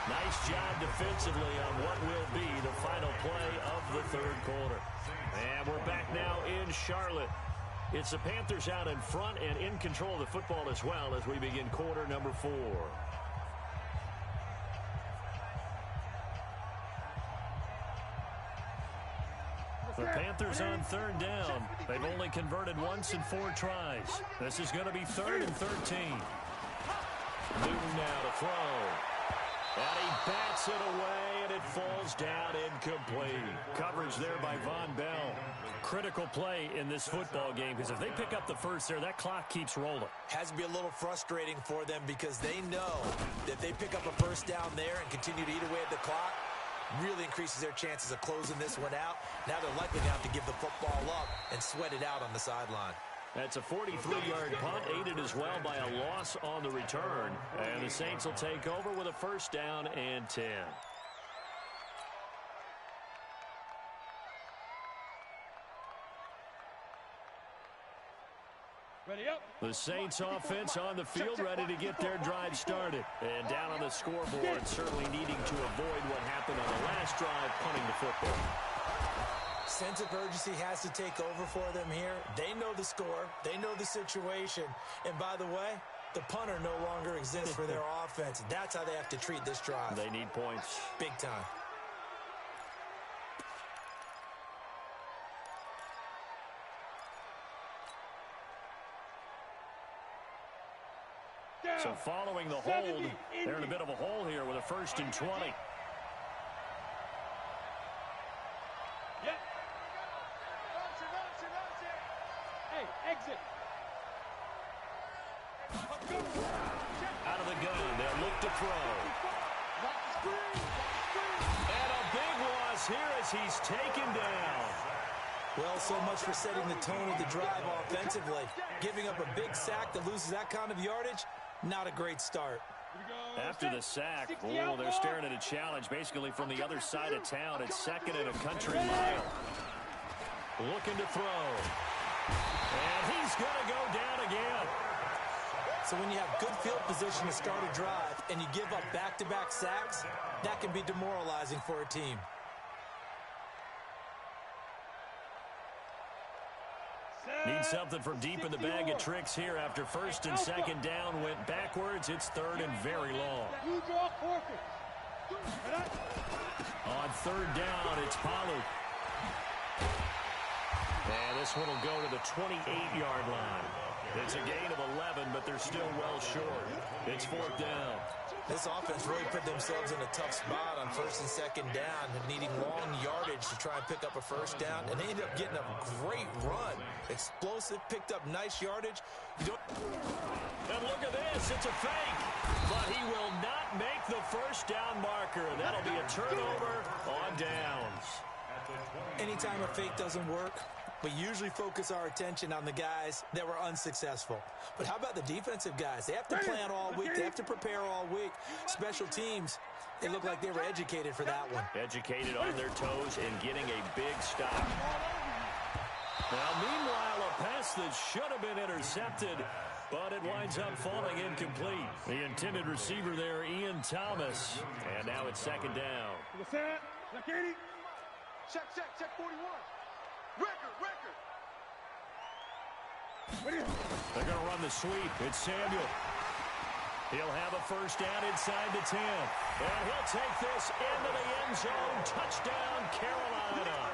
Nice job defensively on what will be the final play of the third quarter. And we're back now in Charlotte. It's the Panthers out in front and in control of the football as well as we begin quarter number 4. The Panthers on third down. They've only converted once in 4 tries. This is going to be 3rd and 13. Newton now to throw. And he bats it away, and it falls down incomplete. Coverage there by Von Bell. Critical play in this football game, because if they pick up the first there, that clock keeps rolling. Has to be a little frustrating for them because they know that if they pick up a first down there and continue to eat away at the clock, really increases their chances of closing this one out. Now they're likely to have to give the football up and sweat it out on the sideline. That's a 43-yard punt, aided as well by a loss on the return. And the Saints will take over with a first down and 10. Ready up. The Saints offense on the field, ready to get their drive started. And down on the scoreboard, certainly needing to avoid what happened on the last drive, punting the football. Sense of urgency has to take over for them here. They know the score. They know the situation. And by the way, the punter no longer exists for their offense. That's how they have to treat this drive. They need points. Big time. So following the hold, they're in a bit of a hole here with a 1st and 20. Yep. Hey, exit. Out of the gun, they'll look to throw. And a big loss here as he's taken down. Well, so much for setting the tone of the drive offensively. Giving up a big sack that loses that kind of yardage, not a great start. After the sack, they're staring at a challenge basically from the other side of town. It's 2nd and a country mile. Looking to throw. And he's going to go down again. So when you have good field position to start a drive and you give up back-to-back sacks, that can be demoralizing for a team. Need something from deep in the bag of tricks here after 1st and 2nd down went backwards. It's 3rd and very long. On 3rd down, it's Pollard. And this one will go to the 28-yard line. It's a gain of 11, but they're still well short. It's 4th down. This offense really put themselves in a tough spot on 1st and 2nd down, needing long yardage to try and pick up a 1st down, and they ended up getting a great run. Explosive, picked up nice yardage. And look at this, it's a fake. But he will not make the 1st down marker. That'll be a turnover on downs. Anytime a fake doesn't work, we usually focus our attention on the guys that were unsuccessful. But how about the defensive guys? They have to plan all week. They have to prepare all week. Special teams, they look like they were educated for that one. Educated on their toes and getting a big stop. Now, meanwhile, a pass that should have been intercepted, but it winds up falling incomplete. The intended receiver there, Ian Thomas. And now it's 2nd down. Check 41. Record. They're going to run the sweep. It's Samuel. He'll have a 1st down inside the 10. And he'll take this into the end zone. Touchdown, Carolina.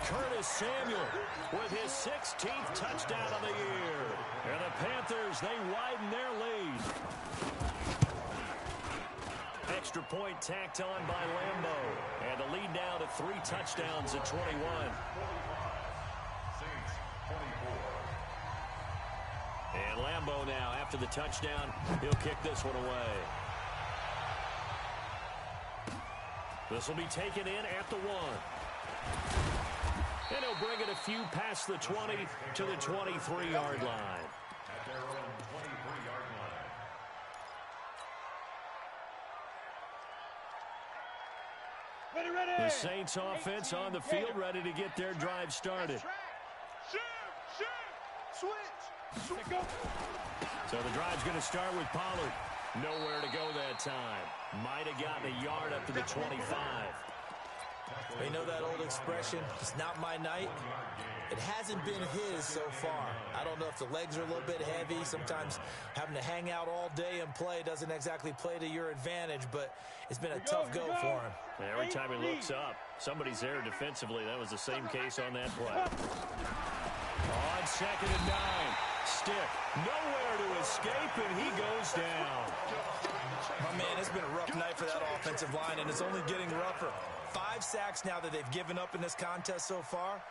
Curtis Samuel with his 16th touchdown of the year. And the Panthers, they widen their lead. Extra point tacked on by Lambo. And the lead now to 3 touchdowns at 21. And Lambo now, after the touchdown, he'll kick this one away. This will be taken in at the 1. And he'll bring it a few past the 20 to the 23-yard line. At their own 23-yard line. The Saints offense on the field, ready to get their drive started. Switch. So the drive's going to start with Pollard. Nowhere to go that time. Might have gotten a yard up to the 25. You know that old expression, it's not my night? It hasn't been his so far. I don't know if the legs are a little bit heavy. Sometimes having to hang out all day and play doesn't exactly play to your advantage, but it's been a tough go for him. Every time he looks up, somebody's there defensively. That was the same case on that play. On 2nd and 9. Stick. Nowhere to escape, and he goes down. My man, it's been a rough night for that offensive line, and it's only getting rougher. 5 sacks now that they've given up in this contest so far.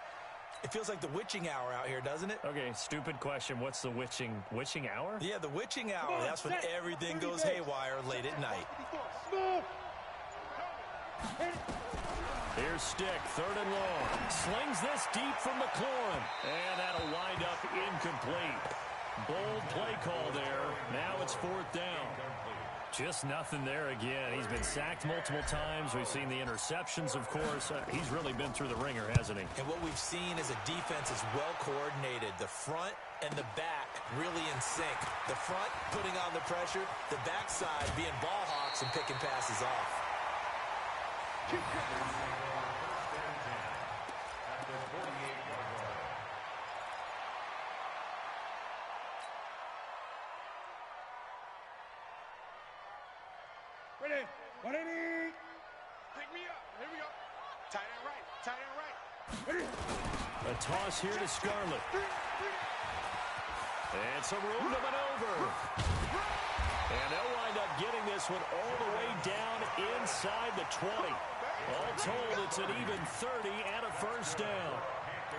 It feels like the witching hour out here, doesn't it? Okay, stupid question. What's the witching hour? Yeah, the witching hour. That's when everything goes haywire late at night. Here's Stick, 3rd and long. Slings this deep from McLaurin. And that'll wind up incomplete. Bold play call there. Now it's 4th down. Just nothing there again. He's been sacked multiple times. We've seen the interceptions, of course. He's really been through the ringer, hasn't he? And what we've seen is a defense is well coordinated. The front and the back really in sync. The front putting on the pressure. The backside being ball hawks and picking passes off. Ready. 180. Pick me up. Here we go. Tight end right. Ready. A toss here to Scarlett. And some room to maneuver. And they'll wind up getting this one all the way down inside the 20. All told, it's an even 30 and a first down.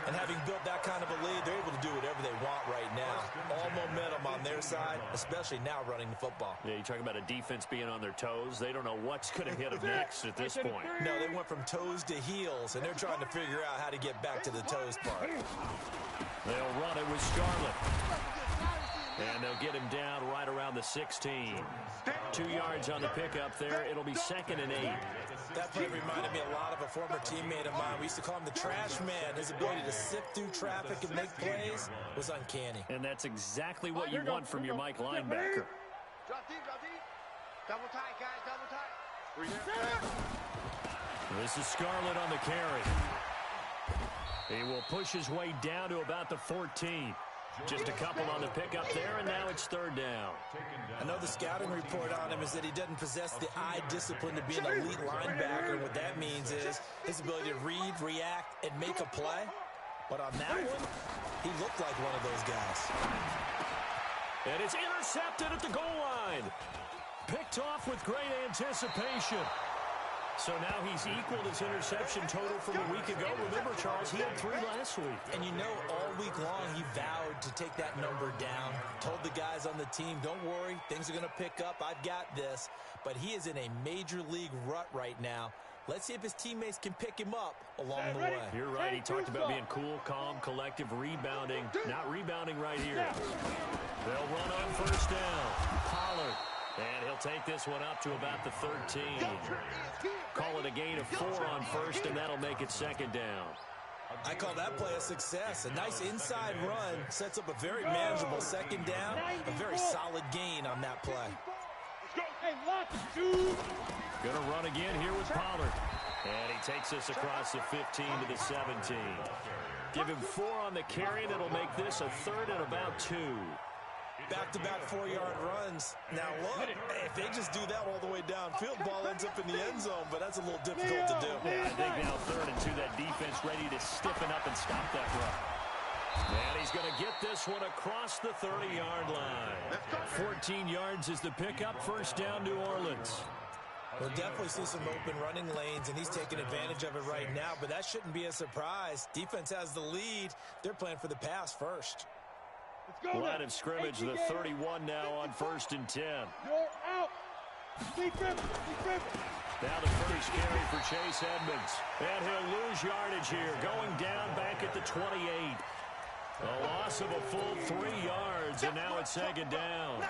And having built that kind of a lead, they're able to do whatever they want right now. All momentum on their side, especially now running the football. Yeah, you're talking about a defense being on their toes. They don't know what's going to hit them next at this point. No, they went from toes to heels, and they're trying to figure out how to get back to the toes part. They'll run it with Scarlett. And they'll get him down right around the 16. 2 yards on the pickup there. It'll be 2nd and 8. That play reminded me a lot of a former teammate of mine. We used to call him the trash man. His ability to sift through traffic and make plays was uncanny. And that's exactly what you want from your Mike linebacker. Drop deep, drop deep. Double tight, guys, double tight. This is Scarlett on the carry. He will push his way down to about the 14. Just a couple on the pickup there, and now it's 3rd down. I know the scouting report on him is that he doesn't possess the eye discipline to be an elite linebacker. And what that means is his ability to read, react, and make a play. But on that one, he looked like one of those guys. And it's intercepted at the goal line. Picked off with great anticipation. So now he's equaled his interception total from a week ago. Remember, Charles, he had 3 last week. And you know, all week long, he vowed to take that number down. Told the guys on the team, don't worry, things are going to pick up. I've got this. But he is in a major league rut right now. Let's see if his teammates can pick him up along the way. You're right. He talked about being cool, calm, collective, rebounding. Not rebounding right here. They'll run on 1st down. Pollard. And he'll take this one up to about the 13. Call it a gain of 4 on 1st, and that'll make it 2nd down. I call that play a success. A nice inside run sets up a very manageable 2nd down. A very solid gain on that play. Going to run again here with Pollard. And he takes this across the 15 to the 17. Give him 4 on the carry, and it'll make this a 3rd and about 2. Back-to-back 4-yard runs. Now, look, if they just do that all the way downfield, ball ends up in the end zone, but that's a little difficult to do. Yeah, I think now 3rd and 2, that defense ready to stiffen up and stop that run. And he's going to get this one across the 30-yard line. 14 yards is the pickup. 1st down, New Orleans. We'll definitely see some open running lanes, and he's taking advantage of it right now, but that shouldn't be a surprise. Defense has the lead. They're playing for the pass first. Line of scrimmage, the 31 now on 1st and 10. You're out. Now the first carry for Chase Edmonds. And he'll lose yardage here, going down back at the 28. A loss of a full 3 yards, and now it's 2nd down.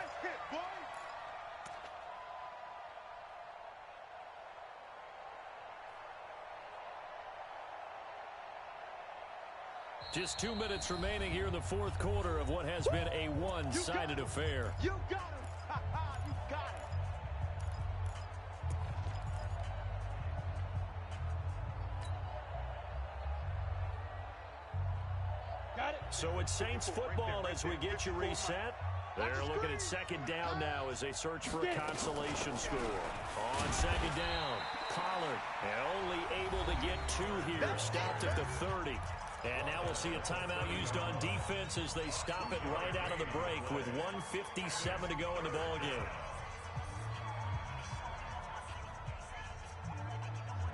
Just 2 minutes remaining here in the 4th quarter of what has been a one-sided affair. You got it. You got it. Got it. So it's Saints football as we get you reset. They're looking at 2nd down now as they search for a consolation score. On 2nd down, Pollard, and only able to get 2 here, stopped at the 30. And now we'll see a timeout used on defense as they stop it right out of the break with 1:57 to go in the ballgame.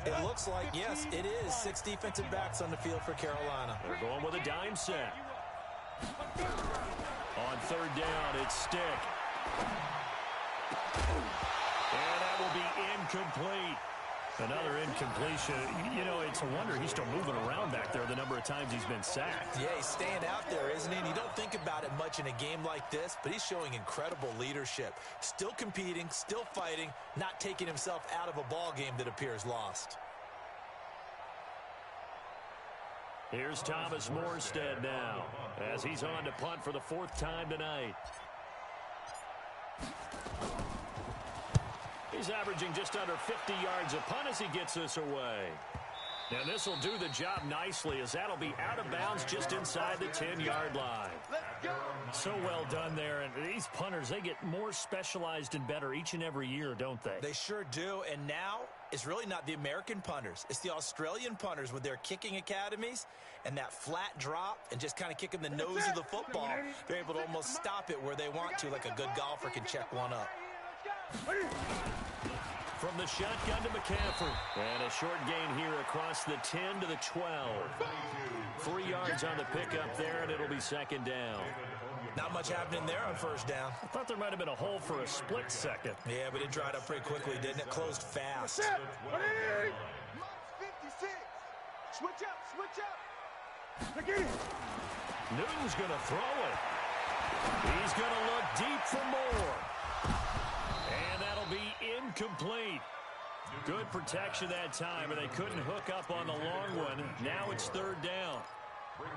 It looks like, yes, it is 6 defensive backs on the field for Carolina. They're going with a dime set. On 3rd down, it's Stick. And that will be incomplete. Another incompletion. You know, it's a wonder he's still moving around back there the number of times he's been sacked. Yeah, he's staying out there, isn't he? And you don't think about it much in a game like this, but he's showing incredible leadership. Still competing, still fighting, not taking himself out of a ball game that appears lost. Here's Thomas Morstead now as he's on to punt for the 4th time tonight. He's averaging just under 50 yards a punt as he gets this away. And this will do the job nicely as that'll be out of bounds just inside the 10-yard line. So well done there. And these punters, they get more specialized and better each and every year, don't they? They sure do. And now it's really not the American punters. It's the Australian punters with their kicking academies and that flat drop and just kind of kicking the nose of the football. They're able to almost stop it where they want to, like a good golfer can check one up. From the shotgun to McCaffrey. And a short gain here across the 10 to the 12. 3 yards on the pickup there, and it'll be second down. Not much happening there on first down. I thought there might have been a hole for a split second. Yeah, but it dried up pretty quickly, didn't it? Closed fast. March 56. Switch up, switch up. Newton's going to throw it. He's going to look deep for more. And that'll be incomplete. Good protection that time, and they couldn't hook up on the long one. Now it's third down.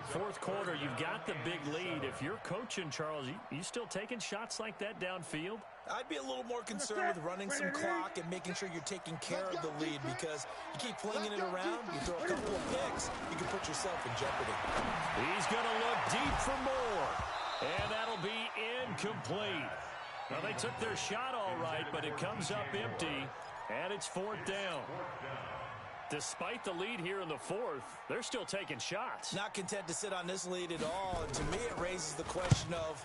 Fourth quarter, you've got the big lead. If you're coaching, Charles, you still taking shots like that downfield? I'd be a little more concerned with running some clock and making sure you're taking care of the lead, because you keep flinging it around, you throw a couple of picks, you can put yourself in jeopardy. He's going to look deep for more, and that'll be incomplete. Well, they took their shot all right, but it comes up empty, and it's fourth down. Despite the lead here in the fourth, they're still taking shots. Not content to sit on this lead at all. And to me, it raises the question of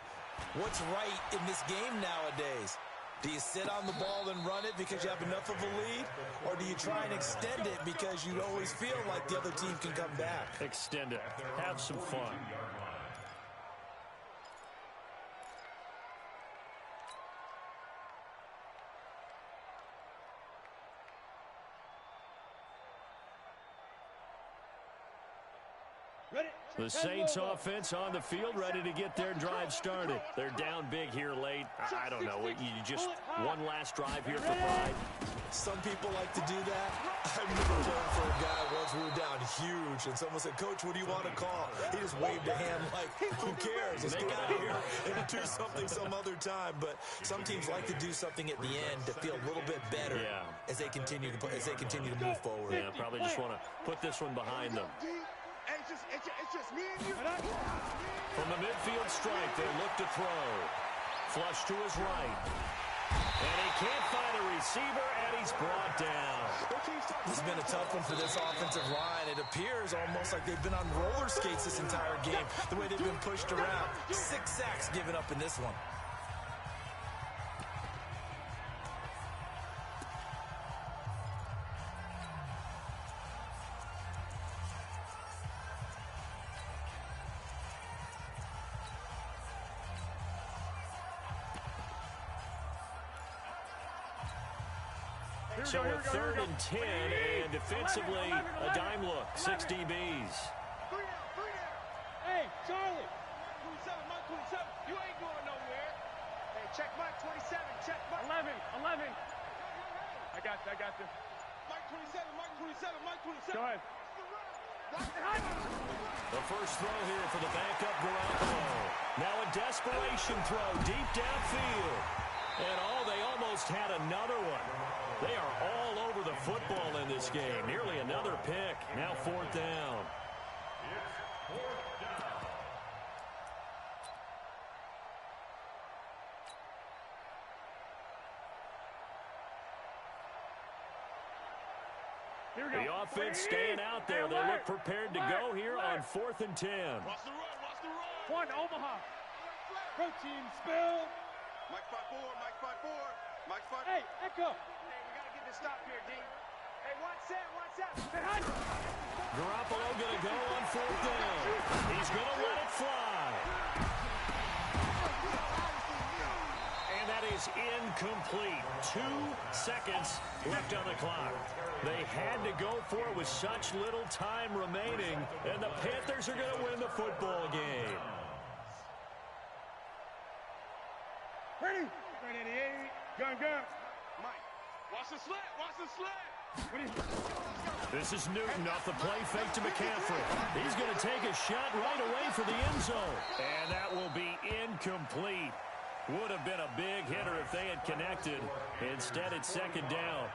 what's right in this game nowadays. Do you sit on the ball and run it because you have enough of a lead? Or do you try and extend it because you always feel like the other team can come back? Extend it. Have some fun. The Saints offense on the field, ready to get their drive started. They're down big here late. I don't know. You just one last drive here for pride. Some people like to do that. I remember playing for a guy once. We were down huge, and someone said, "Coach, what do you want to call?" He just waved a hand like, "Who cares? Let's get out of here and do something some other time." But some teams like to do something at the end to feel a little bit better as they continue to move forward. Yeah, probably just want to put this one behind them. It's just me and you. From the midfield strike, they look to throw. Flush to his right. And he can't find a receiver, and he's brought down. This has been a tough one for this offensive line. It appears almost like they've been on roller skates this entire game, the way they've been pushed around. 6 sacks given up in this one. So a 3rd and 10, and defensively, a dime look. 6 DBs. Hey, Charlie. 27, Mike 27. You ain't going nowhere. Hey, check Mike 27. Check Mike. 11. I got this. Mike 27, Mike 27, Mike 27. Go ahead. The first throw here for the backup Garoppolo. Now a desperation throw deep downfield. And they almost had another one. They are all over the football in this game. Nearly another pick. Now 4th down. The offense staying out there. They look prepared to go here on 4th and 10. Watch the run. One, Omaha. Protein spill. Mike 5-4, Mike 5-4, Mike 5-4. Hey, Echo. Hey, we got to get this stop here, D. Hey, watch that. Garoppolo going to go on 4th down. He's going to let it fly. And that is incomplete. 2 seconds left on the clock. They had to go for it with such little time remaining, and the Panthers are going to win the football game. Ready? 388. Gun. Mike, watch the slant. This is Newton off the play fake to McCaffrey. He's going to take a shot right away for the end zone. And that will be incomplete. Would have been a big hitter if they had connected. Instead, it's 2nd down.